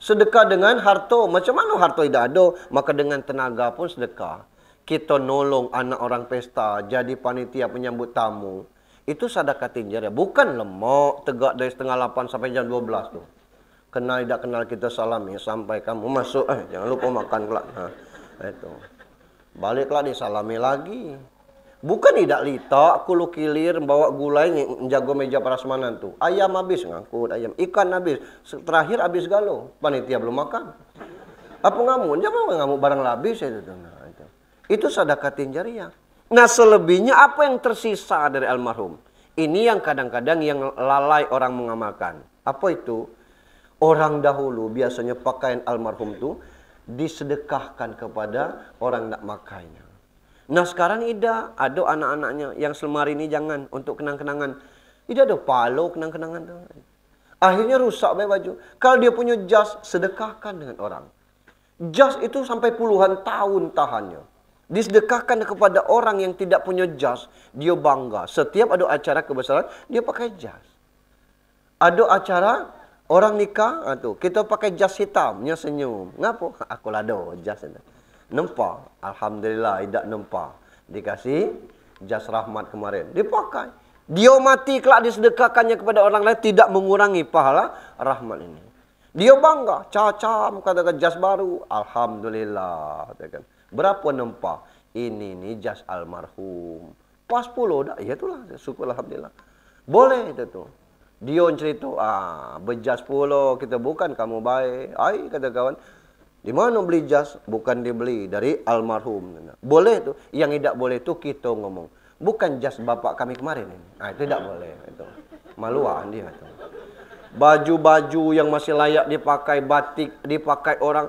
Sedekah dengan harta. Macam mana harta tidak ada? Maka dengan tenaga pun sedekah. Kita nolong anak orang pesta, jadi panitia penyambut tamu. Itu sedekah tinjara. Bukan lemak, tegak dari setengah 8 sampai jam 12 tu. Kenal tidak kenal kita salami sampai kamu masuk. Jangan lupa makan kelak. Itu. Baliklah disalami lagi. Bukan tidak litak, kulu kilir, bawa gulai, jago meja prasmanan tu. Ayam habis, ngangkut ayam. Ikan habis. Terakhir habis galau. Panitia belum makan. Apa ngamun? Jangan ngamuk barang habis. Itu sedekah tinjariah. Nah selebihnya apa yang tersisa dari almarhum? Ini yang kadang-kadang yang lalai orang mengamalkan. Apa itu? Orang dahulu biasanya pakaian almarhum tu disedekahkan kepada orang nak makainya. Nah sekarang tidak. Ada anak-anaknya yang selemari ini jangan untuk kenang-kenangan. Tidak ada palo kenang-kenangan tu. Akhirnya rusak baik baju. Kalau dia punya jas, sedekahkan dengan orang. Jas itu sampai puluhan tahun tahannya. Disedekahkan kepada orang yang tidak punya jas. Dia bangga. Setiap ada acara kebesaran, dia pakai jas. Ada acara orang nikah, kita pakai jas hitam, dia senyum. Ngapa? Aku lado jas itu. Nempak. Alhamdulillah, tidak nempak. Dikasih jas rahmat kemarin. Dipakai. Dia mati kelak disedekahkannya kepada orang lain, tidak mengurangi pahala rahmat ini. Dia bangga. Cacam, katakan jas baru. Alhamdulillah. Katakan. Berapa nempak? Ini nih jas almarhum. Pas puluh dah. Ya itulah. Syukur Alhamdulillah. Boleh itu tuh. Dia cerita, berjas puluh kita bukan kamu baik. Ai kata kawan. Di mana beli jas? Bukan dibeli dari almarhum. Boleh tu. Yang tidak boleh tu kita ngomong. Bukan jas bapak kami kemarin ini. Itu tidak boleh. Itu. Maluan dia itu. Baju-baju yang masih layak dipakai, batik dipakai orang,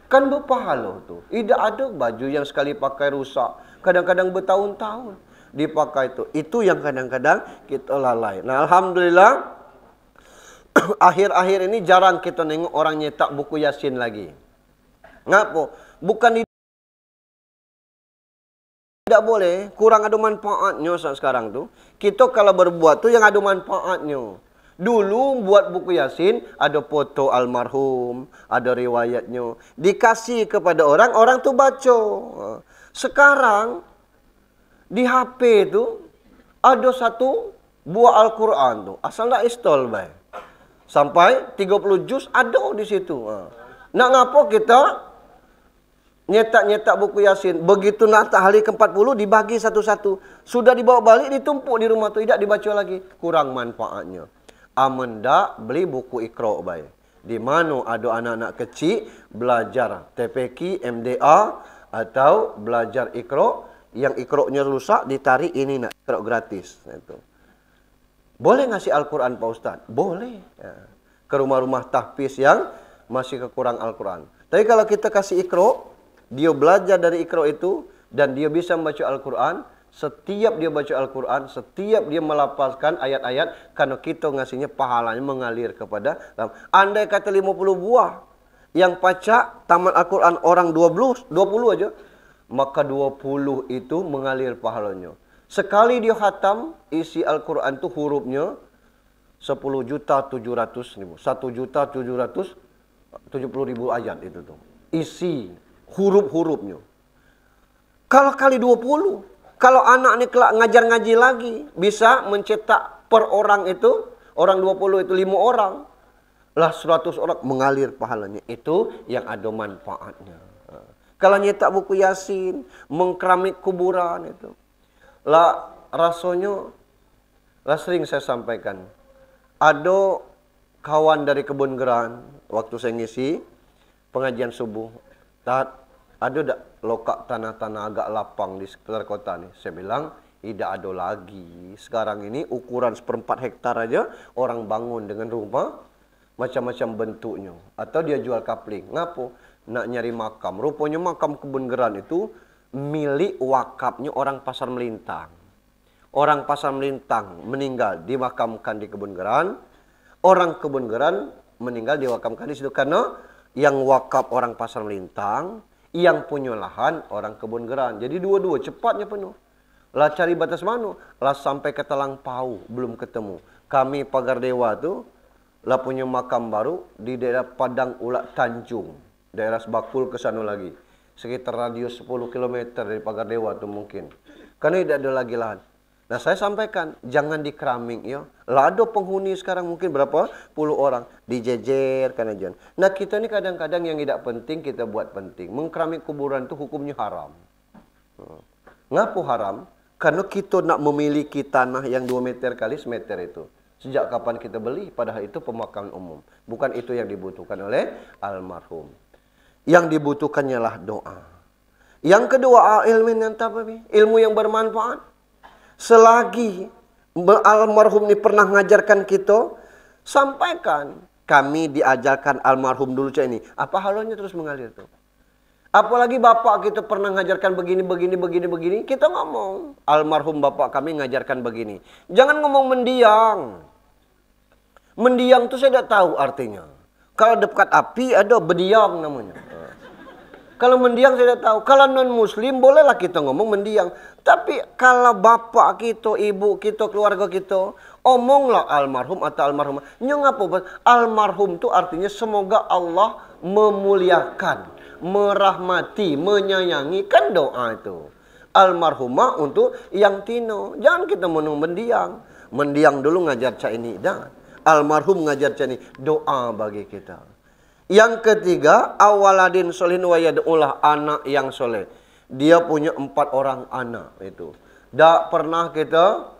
kan berpahala tu. Tidak ada baju yang sekali pakai rusak. Kadang-kadang bertahun-tahun dipakai itu. Itu yang kadang-kadang kita lalai. Nah, alhamdulillah akhir-akhir ini jarang kita nengok orang nyetak buku Yasin lagi. Ngapa? Bukan tidak boleh, kurang ada manfaatnya sekarang tu. Kita kalau berbuat tu yang ada manfaatnya. Dulu buat buku Yasin ada foto almarhum, ada riwayatnya, dikasih kepada orang, orang tu baca. Sekarang di HP tu ada satu buah Al-Quran tu, asal nak install baik. Sampai 30 juz ada di situ. Nak ngapa kita nyetak-nyetak buku Yasin, begitu nak hari ke-40 dibagi satu-satu. Sudah dibawa balik ditumpuk di rumah tu, tidak dibaca lagi. Kurang manfaatnya. Amendak beli buku Iqra baik. Di mana ada anak-anak kecil belajar TPQ, MDA atau belajar Iqra, yang Iqra-nya rusak ditarik ini nak Iqra gratis. Itu. Boleh ngasih Al-Quran Pak Ustaz? Boleh. Ya. Ke rumah-rumah tahfiz yang masih kekurang Al-Quran. Tapi kalau kita kasih Iqra, dia belajar dari Iqra itu dan dia bisa membaca Al-Quran. Setiap dia baca Al-Quran, setiap dia melafazkan ayat-ayat, karena kita ngasihnya pahalanya mengalir kepada. Andai kata 50 buah yang pacak tamat Al-Quran orang 20 aja, maka 20 itu mengalir pahalanya. Sekali dia khatam isi Al-Quran itu hurufnya 10.700.000, 1.770.000 ayat itu tuh. Isi huruf-hurufnya. Kalau kali 20, kalau anak ni kelak ngajar ngaji lagi, bisa mencetak per orang itu, orang 20 itu 5 orang. Lah 100 orang mengalir pahalanya. Itu yang ada manfaatnya. Kalau nyetak buku Yasin, mengkeramik kuburan itu. Lah rasanya, lah sering saya sampaikan. Ada kawan dari Kebun Geran, waktu saya ngisi pengajian subuh. Ada tak lokak tanah-tanah agak lapang di sekitar kota ni? Saya bilang, tidak ada lagi. Sekarang ini ukuran 1/4 hektar aja orang bangun dengan rumah macam-macam bentuknya. Atau dia jual kapling. Ngapa? Nak nyari makam. Rupanya makam Kebun Geran itu milik wakafnya orang Pasar Melintang. Orang Pasar Melintang meninggal dimakamkan di Kebun Geran. Orang Kebun Geran meninggal diwakamkan di situ. Karena yang wakaf orang Pasar Melintang, yang punya lahan orang Kebun Geran. Jadi dua-dua cepatnya penuh. Lah cari batas mana? Lah sampai ke Talang Pau belum ketemu. Kami pagar dewa tu lah punya makam baru di daerah Padang Ulak Tanjung, daerah Sebakul ke sana lagi. Sekitar radius 10 km dari Pagar Dewa tu mungkin. Karena tidak ada lagi lahan. Nah, saya sampaikan, jangan di keramik ya. Lah ada penghuni sekarang mungkin berapa puluh orang dijejerkan aja. Nah, kita ni kadang-kadang yang tidak penting kita buat penting. Mengkeramik kuburan itu hukumnya haram. Ngapa haram? Karena kita nak memiliki tanah yang 2 meter kali semeter itu. Sejak kapan kita beli? Padahal itu pemakaman umum. Bukan itu yang dibutuhkan oleh almarhum. Yang dibutuhkannya lah doa. Yang kedua, ilmu yang bermanfaat. Selagi almarhum ini pernah mengajarkan kita, sampaikan. Kami diajarkan almarhum dulu cak ini. Apa halnya terus mengalir tuh? Apalagi bapak kita pernah mengajarkan begini. Kita ngomong, almarhum bapak kami mengajarkan begini. Jangan ngomong mendiang. Mendiang itu saya tidak tahu artinya. Kalau dekat api ada berdiam namanya. Kalau mendiang saya tidak tahu. Kalau non-muslim bolehlah kita ngomong mendiang. Tapi kalau bapak kita, ibu kita, keluarga kita, omonglah almarhum atau almarhumah. Ngapa? Almarhum itu artinya semoga Allah memuliakan, merahmati, menyayangi. Kan doa itu. Almarhumah untuk yang tino. Jangan kita menung mendiang. Mendiang dulu ngajar cak ini. Jangan. Almarhum ngajar cak ini. Doa bagi kita. Yang ketiga, awaladin solihin wa yad'ulah, anak yang soleh. Dia punya 4 orang anak itu. Tak pernah kita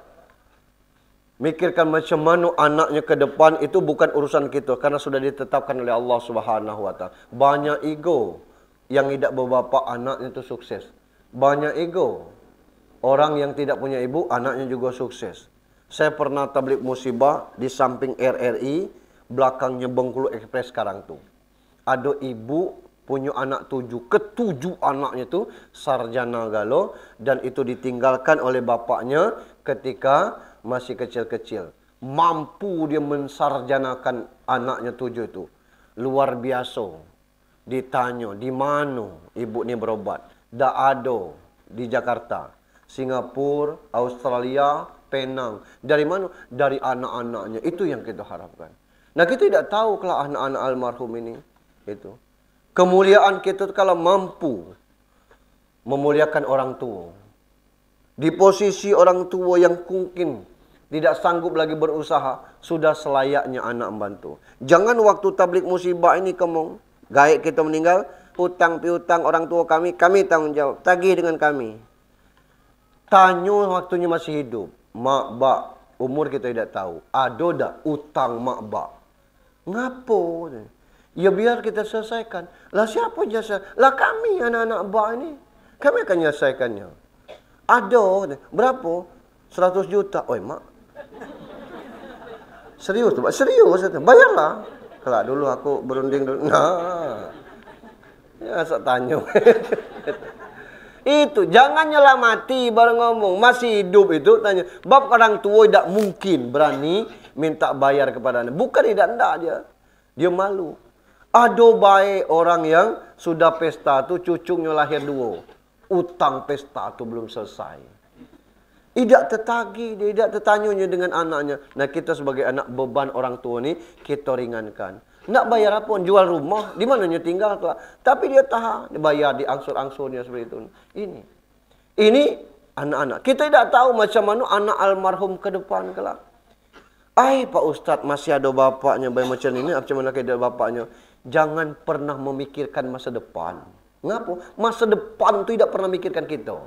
mikirkan macam mana anaknya ke depan, itu bukan urusan kita karena sudah ditetapkan oleh Allah Subhanahu wa taala. Banyak ego yang tidak berbapa anaknya itu sukses. Banyak ego orang yang tidak punya ibu anaknya juga sukses. Saya pernah tablik musibah di samping RRI, belakangnya Bengkulu Express sekarang tuh. Ada ibu punya anak 7, ke-7 anaknya itu sarjana galau, dan itu ditinggalkan oleh bapaknya ketika masih kecil-kecil. Mampu dia mensarjanakan anaknya 7 itu. Luar biasa. Ditanya, di mana ibu ni berobat? Tak ada di Jakarta, Singapura, Australia, Penang. Dari mana? Dari anak-anaknya. Itu yang kita harapkan. Nah, kita tidak tahu kalau anak-anak almarhum ini itu. Kemuliaan kita kalau mampu memuliakan orang tua. Di posisi orang tua yang mungkin tidak sanggup lagi berusaha, sudah selayaknya anak membantu. Jangan waktu tablik musibah ini kamu, gaib kita meninggal, hutang piutang orang tua kami tanggung jawab. Tagih dengan kami. Tanya waktunya masih hidup. Mak, bak, umur kita tidak tahu. Ada tak utang mak, bak? Ngapo? Ya biar kita selesaikan. Lah siapa jasa? Lah kami anak-anak bak ini. Kami akan menyelesaikannya. Ada. Berapa? 100 juta. Oi mak. Serius tu? Serius. Bayarlah. Kalau dulu aku berunding dulu. Nah. Ya asal tanya. Itu. Jangan nyelamati baru ngomong. Masih hidup itu tanya. Bab orang tua tidak mungkin berani minta bayar kepada anda. Bukan tidak dia. Dia malu. Ada baik orang yang sudah pesta tu cucunya lahir 2. Utang pesta tu belum selesai. Tidak tertagih, dia tidak tertanyanya dengan anaknya. Nah, kita sebagai anak beban orang tua ni kita ringankan. Nak bayar apa? Jual rumah, di mananya tinggal kelak. Tapi dia tahan, dia bayar di angsur-angsurnya seperti itu. Ini anak-anak. Kita tidak tahu macam mana anak almarhum ke depan kelak. Pak Ustaz masih ada bapaknya macam ini, macam mana keadaan bapaknya? Jangan pernah memikirkan masa depan. Ngapa? Masa depan itu tidak pernah mikirkan kita.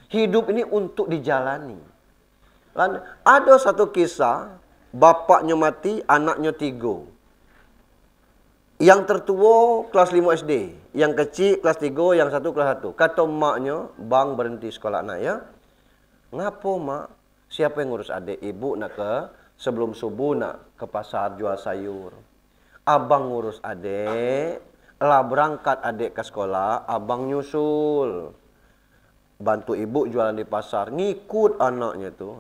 Hidup ini untuk dijalani. Ada satu kisah, bapaknya mati, anaknya 3. Yang tertua kelas 5 SD, yang kecil kelas 3, yang satu kelas 1. Kata maknya, bang berhenti sekolah anak ya. Ngapa mak? Siapa yang ngurus adik? Ibu nak ke sebelum subuh nak ke pasar jual sayur. Abang ngurus adik, lah berangkat adik ke sekolah, abang nyusul. Bantu ibu jualan di pasar, ngikut anaknya tu.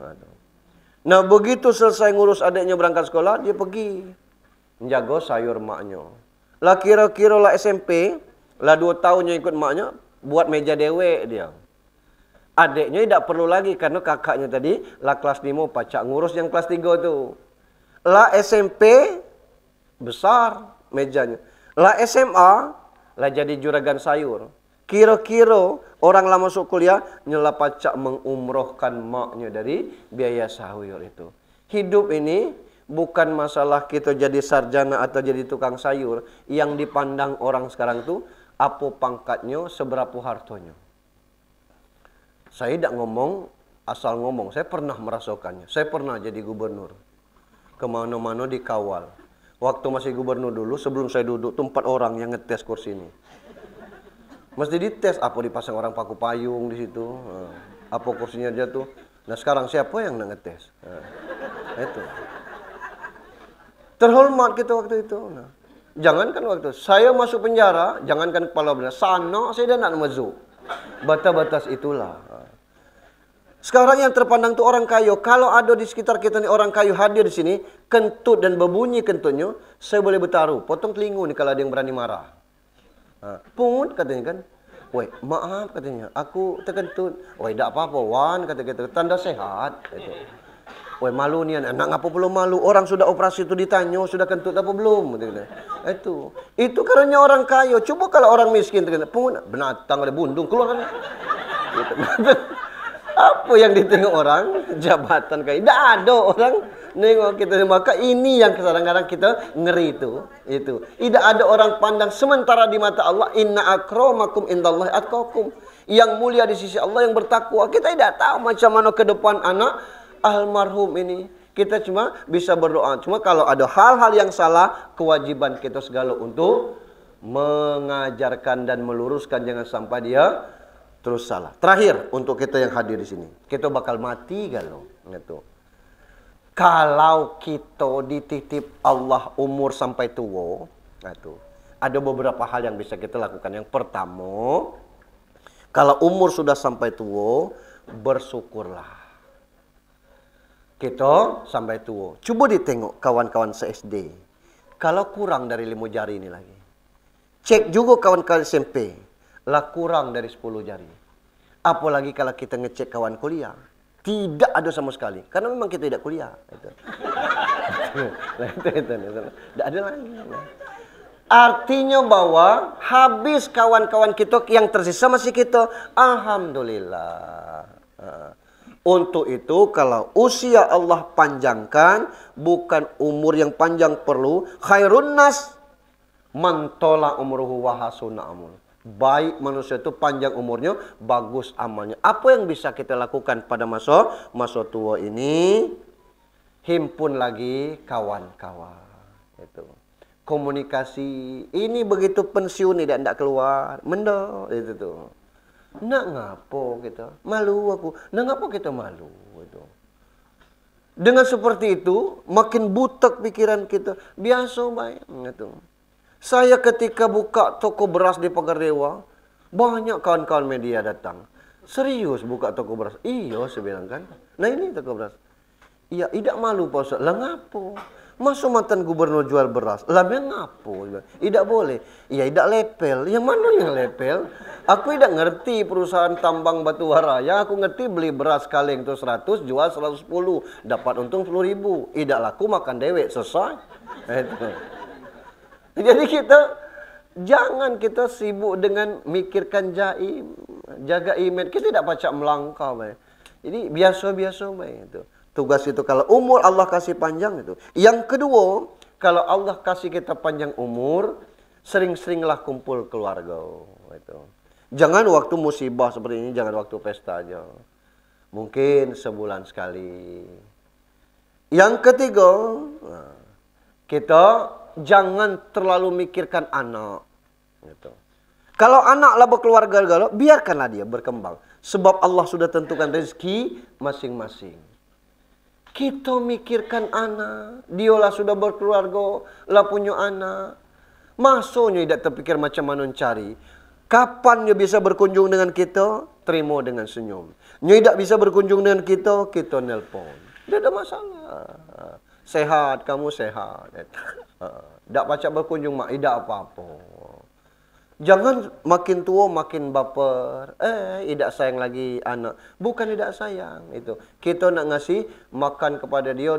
Nah, begitu selesai ngurus adiknya berangkat sekolah, dia pergi menjaga sayur maknya. Lah kira-kira lah SMP, lah 2 tahunnya ikut maknya, buat meja dewek dia. Adiknya tidak perlu lagi karena kakaknya tadi lah kelas 5 pacak ngurus yang kelas 3 tu. Lah SMP besar mejanya. Lah SMA, lah jadi juragan sayur. Kira-kira orang lama masuk kuliah, nyela pacak mengumrohkan maknya dari biaya sayur itu. Hidup ini bukan masalah kita jadi sarjana atau jadi tukang sayur. Yang dipandang orang sekarang tuh, apa pangkatnya, seberapa hartonya. Saya tidak ngomong, asal ngomong. Saya pernah merasakannya. Saya pernah jadi gubernur. Kemana-mana dikawal. Waktu masih gubernur dulu, sebelum saya duduk, tuh 4 orang yang ngetes kursi ini. Mesti dites, apa dipasang orang paku payung di situ. Apa kursinya jatuh. Nah sekarang siapa yang ngetes? Itu. Terhormat kita waktu itu. Nah, jangankan waktu saya masuk penjara, jangankan kepala benar. Sana saya dah nak masuk. Batas-batas itulah. Sekarang yang terpandang tu orang kayu. Kalau ada di sekitar kita ni orang kayu hadir di sini, kentut dan berbunyi kentutnya, saya boleh bertaruh. Potong telinga ni kalau ada yang berani marah. Pungut katanya kan. Woi, maaf katanya, aku terkentut. Woi, tak apa-apa Wan, kata kita. Tanda sehat. Gitu. Woi, malu ni anak ngapa belum malu? Orang sudah operasi tu ditanya, sudah kentut apa belum? Gitu. Itu karena orang kayu. Coba kalau orang miskin terkentut, pungut, binatang ada bundung keluar kan. Gitu. Apa yang ditengok orang? Jabatan kayak. Tidak ada orang nengok kita. Maka ini yang kadang-kadang kita ngeri itu. Tidak ada orang pandang sementara di mata Allah. Inna akramakum indallahi atqakum. Yang mulia di sisi Allah yang bertakwa. Kita tidak tahu macam mana ke depan anak almarhum ini. Kita cuma bisa berdoa. Cuma kalau ada hal-hal yang salah, kewajiban kita segala untuk mengajarkan dan meluruskan. Jangan sampai dia terus salah. Terakhir untuk kita yang hadir di sini, kita bakal mati galau. Gitu. Kalau kita dititip Allah umur sampai tua, gitu. Ada beberapa hal yang bisa kita lakukan. Yang pertama, kalau umur sudah sampai tua, bersyukurlah. Kita sampai tua. Coba ditengok kawan-kawan se-SD. Kalau kurang dari 5 jari ini lagi. Cek juga kawan-kawan SMP. Lah kurang dari 10 jari. Apalagi kalau kita ngecek kawan kuliah. Tidak ada sama sekali. Karena memang kita tidak kuliah. Itu. Tidak ada lagi. Artinya bahwa habis kawan-kawan kita yang tersisa masih kita. Alhamdulillah. Untuk itu kalau usia Allah panjangkan. Bukan umur yang panjang perlu. Khairun nas man tola umruhu wa hasuna amul. Baik manusia itu panjang umurnya, bagus amalnya. Apa yang bisa kita lakukan pada masa tua ini? Himpun lagi kawan-kawan. Itu. Komunikasi. Ini begitu pensiun tidak keluar. Menda. Itu tuh. Nak ngapo kita? Malu aku. Nak ngapo kita malu? Itu. Dengan seperti itu, makin butek pikiran kita. Biasa baik. Itu. Saya ketika buka toko beras di Pagar Dewa, banyak kawan-kawan media datang. Serius buka toko beras? Iya, saya bilang kan. Nah ini toko beras. Iya, tidak malu Pak Ustaz. Lah ngapo? Masuk mantan gubernur jual beras. Lah ngapo? Tidak boleh. Iya, tidak lepel. Yang mana yang lepel? Aku tidak ngerti perusahaan tambang batu bara. Yang aku ngerti beli beras kaleng itu 100, jual 110. Dapat untung 10.000. Tidak laku makan dewek. Selesai. Itu. Jadi jangan kita sibuk dengan mikirkan jaim, jaga image. Kita tidak pacak melangkah. Jadi biasa-biasa itu. Tugas itu kalau umur Allah kasih panjang itu. Yang kedua, kalau Allah kasih kita panjang umur, sering-seringlah kumpul keluarga. Itu. Jangan waktu musibah seperti ini, jangan waktu pesta aja. Mungkin sebulan sekali. Yang ketiga, kita jangan terlalu mikirkan anak. Gitu. Kalau anak lah berkeluarga, biarkanlah dia berkembang. Sebab Allah sudah tentukan rezeki masing-masing. Kita mikirkan anak. Dialah sudah berkeluarga, lah punya anak. Masanya tidak terpikir macam mana cari. Kapan dia bisa berkunjung dengan kita? Terima dengan senyum. Dia tidak bisa berkunjung dengan kita nelpon. Tidak ada masalah. Sehat, kamu sehat. Tak pacak berkunjung mak, tidak apa-apa. Jangan makin tua makin baper. Tidak sayang lagi anak. Bukan tidak sayang itu. Kita nak ngasih makan kepada dia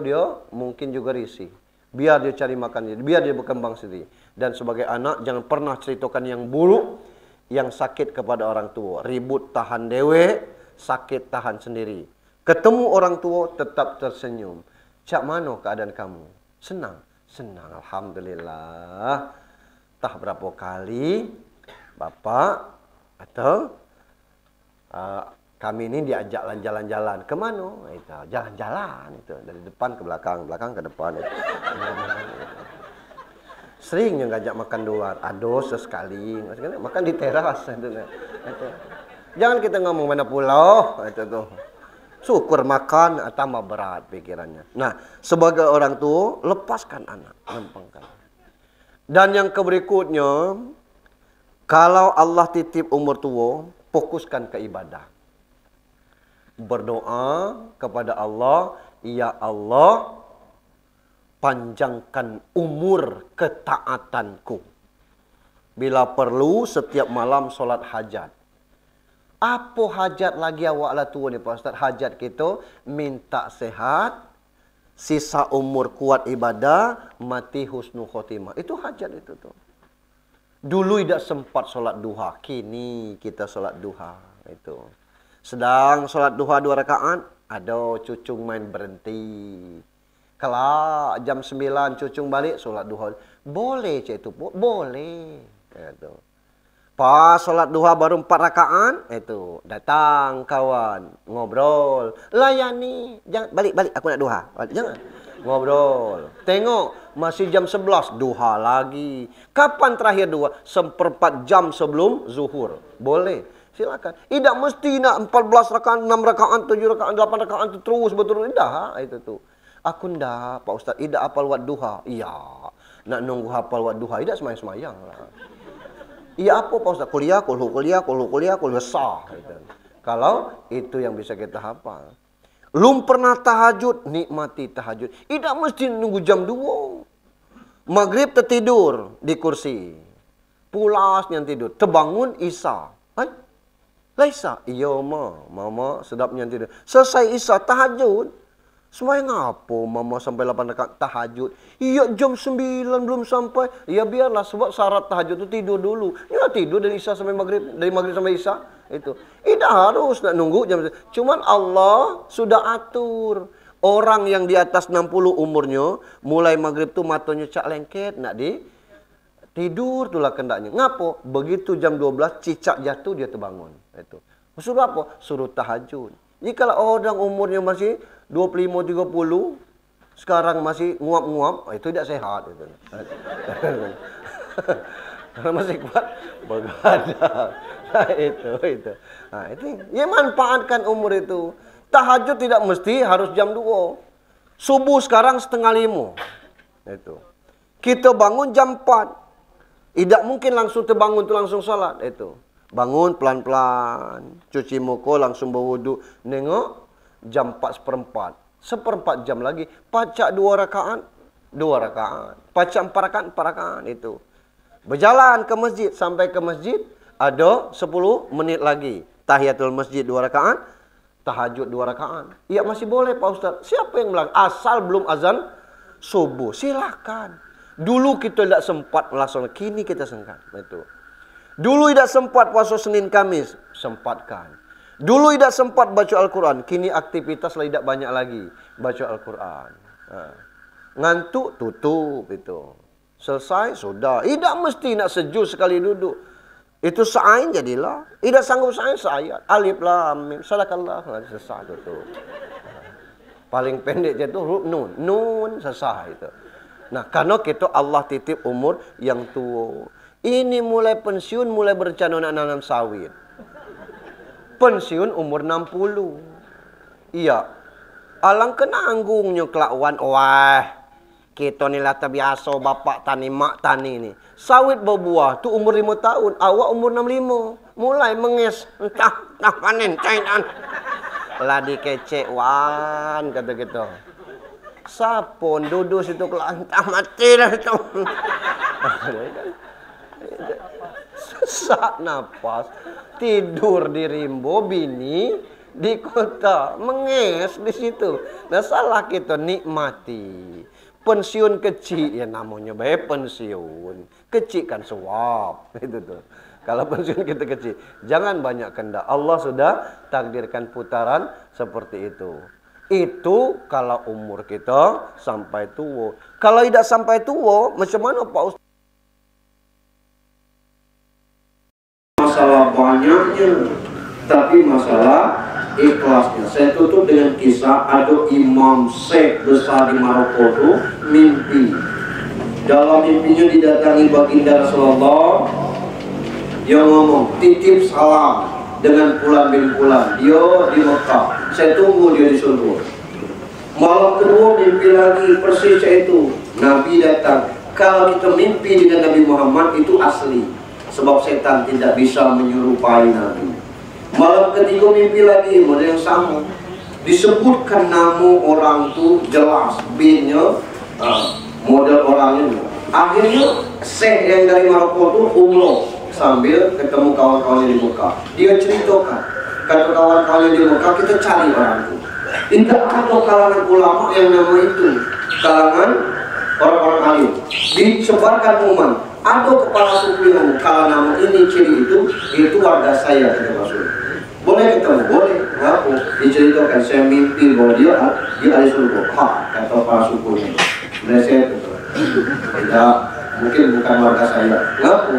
mungkin juga risih. Biar dia cari makan sendiri, biar dia berkembang sendiri. Dan sebagai anak, jangan pernah ceritakan yang buruk, yang sakit kepada orang tua. Ribut tahan dewe, sakit tahan sendiri. Ketemu orang tua, tetap tersenyum. Cak mana keadaan kamu? Senang? Senang, Alhamdulillah. Tah berapa kali, Bapak atau kami ini diajak jalan-jalan. Kemana? Itu jalan-jalan itu dari depan ke belakang, belakang ke depan. Itu. Sering yang ngajak makan luar. Aduh sesekali, makan di teras. Itu. Jangan kita ngomong mana pulau. Itu tuh. Syukur makan tambah berat pikirannya. Nah, sebagai orang tua lepaskan anak, lempengkan. Dan yang berikutnya, kalau Allah titip umur tua, fokuskan ke ibadah. Berdoa kepada Allah, ya Allah, panjangkan umur ketaatanku. Bila perlu, setiap malam solat hajat. Apa hajat lagi awak lah tua ni Pak Ustaz? Hajat kita, minta sehat, sisa umur kuat ibadah, mati husnul khotimah. Itu hajat itu tuh. Dulu tidak sempat solat duha, kini kita solat duha. Itu. Sedang solat duha 2 rakaat, ada cucung main berhenti. Kalau jam 9 cucung balik, solat duha. Boleh cik itu, boleh. Itu. Pas solat duha baru 4 rakaat, itu datang kawan, ngobrol. Layani, jangan balik, aku nak duha. Jangan. Ngobrol. Tengok, masih jam 11, duha lagi. Kapan terakhir duha? 1/4 jam sebelum zuhur. Boleh. Silakan. Tidak mesti nak 14 rakaat, 6 rakaat, 7 rakaat, 8 rakaat itu terus betul. Tidak, itu tuh. Aku ndak, Pak Ustaz, tidak hafal waktu duha. Iya. Nak nunggu hafal waktu duha, tidak semayang-semayang lah. Iya apa Pak Ustaz? Kuliah sah. Gitu. Kalau itu yang bisa kita hafal. Belum pernah tahajud, nikmati tahajud. Tidak mesti nunggu jam 2. Maghrib tertidur di kursi. Pulas yang tidur. Terbangun Isya. Laisa. Iya mama sedapnya tidur. Selesai Isya tahajud. Semayang apa mama sampai 8 rakaat tahajud? Iya jam 9 belum sampai. Ya biarlah sebab syarat tahajud itu tidur dulu. Ya tidur dari Isya sampai Maghrib, dari Maghrib sampai Isya itu. Tidak harus nak nunggu jam. Cuman Allah sudah atur. Orang yang di atas 60 umurnya, mulai Maghrib tu matanya cak lengket nak tidur itulah kendaknya. Ngapo? Begitu jam 12 cicak jatuh dia terbangun. Itu. Suruh apa? Suruh tahajud. Jika orang umurnya masih 25-30, sekarang masih nguap-nguap, itu tidak sehat. Itu. Karena masih kuat begadang. Nah, itu. Nah, itu. Ya manfaatkan umur itu. Tahajud tidak mesti harus jam 2. Subuh sekarang 4:30. Itu. Kita bangun jam 4. Tidak mungkin langsung terbangun tu langsung salat. Itu. Bangun pelan-pelan, cuci muka, langsung berwudu. Nengok, jam 4:15. 1/4 jam lagi. Pacak 2 rakaat, 2 rakaat. Pacak 4 rakaat, 4 rakaat. Itu. Berjalan ke masjid. Sampai ke masjid, ada 10 menit lagi. Tahiyatul masjid 2 rakaat, tahajud 2 rakaat. Ya masih boleh Pak Ustaz. Siapa yang bilang? Asal belum azan subuh. Silakan. Dulu kita tidak sempat melaksanakan. Kini kita sempat. Itu. Dulu tidak sempat puasa Senin Kamis, sempatkan. Dulu tidak sempat baca Al-Quran, kini aktivitas tidak banyak lagi baca Al-Quran. Ngantuk, tutup itu. Selesai, sudah. Tidak mesti nak sejuk sekali duduk. Itu sa'ain jadilah. Tidak sanggup sa'ain, seayat. Alif, lam, mim, sadakallah. Selesai, tutup. Paling pendek je itu huruf nun. Nun, selesai itu. Nah, karena kita Allah titip umur yang tua. Ini mulai pensiun, mulai berencana nak nanam sawit. Pensiun umur 60. Iya. Alang kenanggungnya kelakuan. Wah, kita ni lah terbiasa bapak tani, mak tani ni. Sawit berbuah tu umur 5 tahun. Awak umur 65. Mulai menges. Entah panen, cainan. Ladi kecek, wan, kata kita. Sapon duduk situ kelantah mati dah itu. Sesak nafas, tidur di rimbo, bini di kota, menges di situ. Nah salah kita nikmati. pensiun kecil, ya namanya baik pensiun. Kecil kan suap, itu tuh. Kalau pensiun kita kecil, jangan banyak kehendak. Allah sudah takdirkan putaran seperti itu. Itu kalau umur kita sampai tua. Kalau tidak sampai tua, macam mana Pak Ustaz? Masalah banyaknya, tapi masalah ikhlasnya. Saya tutup dengan kisah ada imam syekh besar di Maroko itu mimpi. Dalam mimpinya didatangi baginda Rasulullah. Dia ngomong titip salam dengan Fulan bin Fulan. Dia di Mekah. Saya tunggu dia di surga. Malam kedua mimpi lagi persis itu. Nabi datang. Kalau kita mimpi dengan Nabi Muhammad itu asli. Sebab setan tidak bisa menyerupai Nabi. Malam ketiga mimpi lagi model yang sama. Disebutkan nama orang tu jelas, binnya, model orangnya. Akhirnya Syekh yang dari Maroko tu umroh sambil ketemu kawan-kawannya di Mekah. Dia ceritakan, kata kawan-kawannya di Mekah, kita cari orang itu. Tidak ada kalangan ulama yang nama itu, kalangan orang-orang alim. Disebarkan pengumuman. Ada kepala suku yang kalau nama ini ciri itu warga saya, kata Rasul. Boleh ketemu, boleh. Ngaku diceritakan saya mimpi bahwa dia ada surga. Kata kepala sukunya. Meleset itu. Tidak, mungkin bukan warga saya. Ngaku.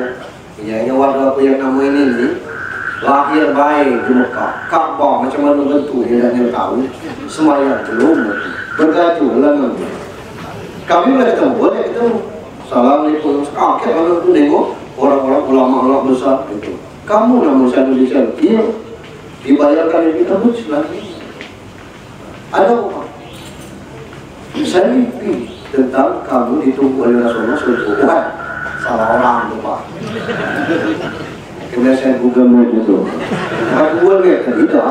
Iya, warga aku yang nama ini nih lahir baik di Mekah. Ka'bah macam mana bentuk dia tidak tahu. Semayang belum. Bergajuh lengan. Kami boleh ketemu, boleh ketemu. Assalamualaikum. Akhir orang itu nengok orang-orang ulama-ulama besar itu. Kamu nama saya Indonesia? Iya. Dibayarkan yang kita buat lagi. Ada apa? Saya mimpi tentang kamu ditunggu oleh Rasulullah SAW. Salah orang tuh Pak. Kemudian saya Google itu. Google tidak.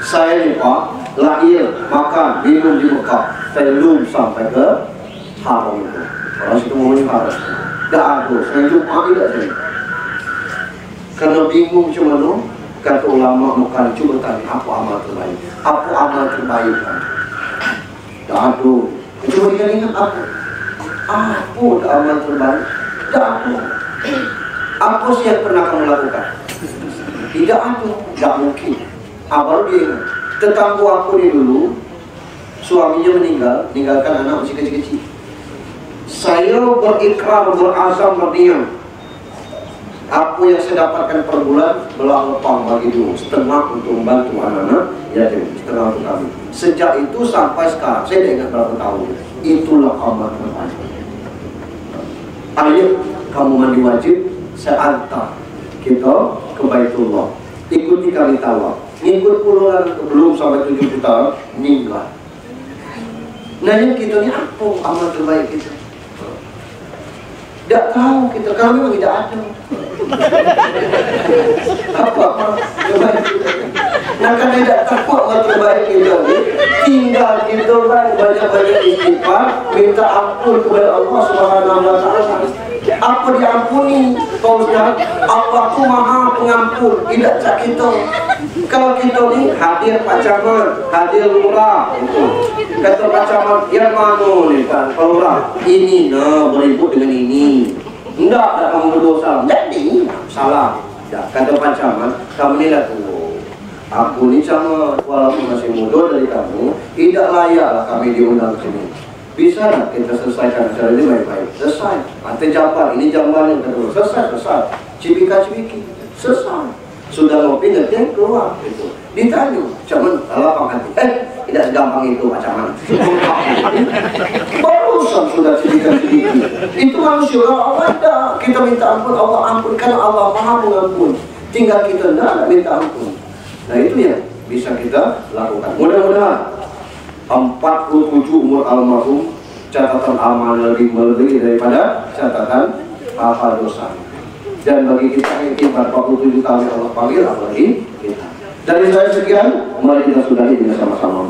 Saya nih Pak lahir, makan, minum di Mekah. Saya belum sampai ke haram itu. Orang situ ngomongin haram. Tidak ada. Saya jumpa tidak saya. Karena bingung cuma kata ulama Mekah, coba tanya apa amal terbaik. Apa amal terbaik kan? Tidak ada. Coba ingat apa? Apa amal terbaik? Tidak ada. Apa sih yang pernah kamu lakukan? Tidak ada. Tidak mungkin. Baru dia ingat. Tetangga aku ini dulu, suaminya meninggal, meninggalkan anak masih kecil-kecil. Saya berikrar, berazam, berdiam. Apa yang saya dapatkan per bulan, belah lepang bagi dulu, setengah untuk membantu anak-anak, ya setengah untuk kami. Sejak itu sampai sekarang, saya tidak ingat berapa tahun. Itulah amal terbaik. Ayo, kamu mandi wajib, saya antar kita ke Baitullah. Ikuti kami tawaf. Ngikut puluhan belum sampai 70 tahun, meninggal. Nah yang kita ni apa amal terbaik kita? Tidak tahu kita, kalau memang tidak ada. Apa terbaik kita? Nah karena tidak tahu amal terbaik kita ni, tinggal kita banyak-banyak istighfar, minta ampun kepada Allah Subhanahu Wa Taala. Apa diampuni? Kau Ustaz, Allah tu Maha Pengampun, tidak cak kita. Kalau kita ni hadir Pak Camat, hadir lurah, itu kata Pak Camat, yang mana ni kan, Pak Lurah, ini nah beribut dengan ini. Tidak kamu berdosa. Jadi salah. Tak, kata Pak Camat, kamu ni lah tu. Aku ni Camat, walaupun masih muda dari kamu, tidak layaklah kami diundang ke sini. Bisa tak kita selesaikan acara ini baik-baik? Selesai. Nanti jamban, ini jamban yang kedua. Selesai. Cipika-cipiki. Selesai. Sudah ngopi, ngerti, keluar. Itu. Ditanya, Caman, lapang hati. Tidak segampang itu, Pak Caman. Barusan sudah cipika-cipiki. Itu manusia, Allah ada. Kita minta ampun, Allah ampun. Karena Allah Maha Pengampun. Tinggal kita tidak minta ampun. Nah itu yang bisa kita lakukan. Mudah-mudahan 47 umur almarhum catatan amal lebih melebihi daripada catatan hafal dosa. Dan bagi kita yang 47 tahun Allah panggil, apalagi kita. Dari saya sekian, mari kita sudahi dengan sama-sama.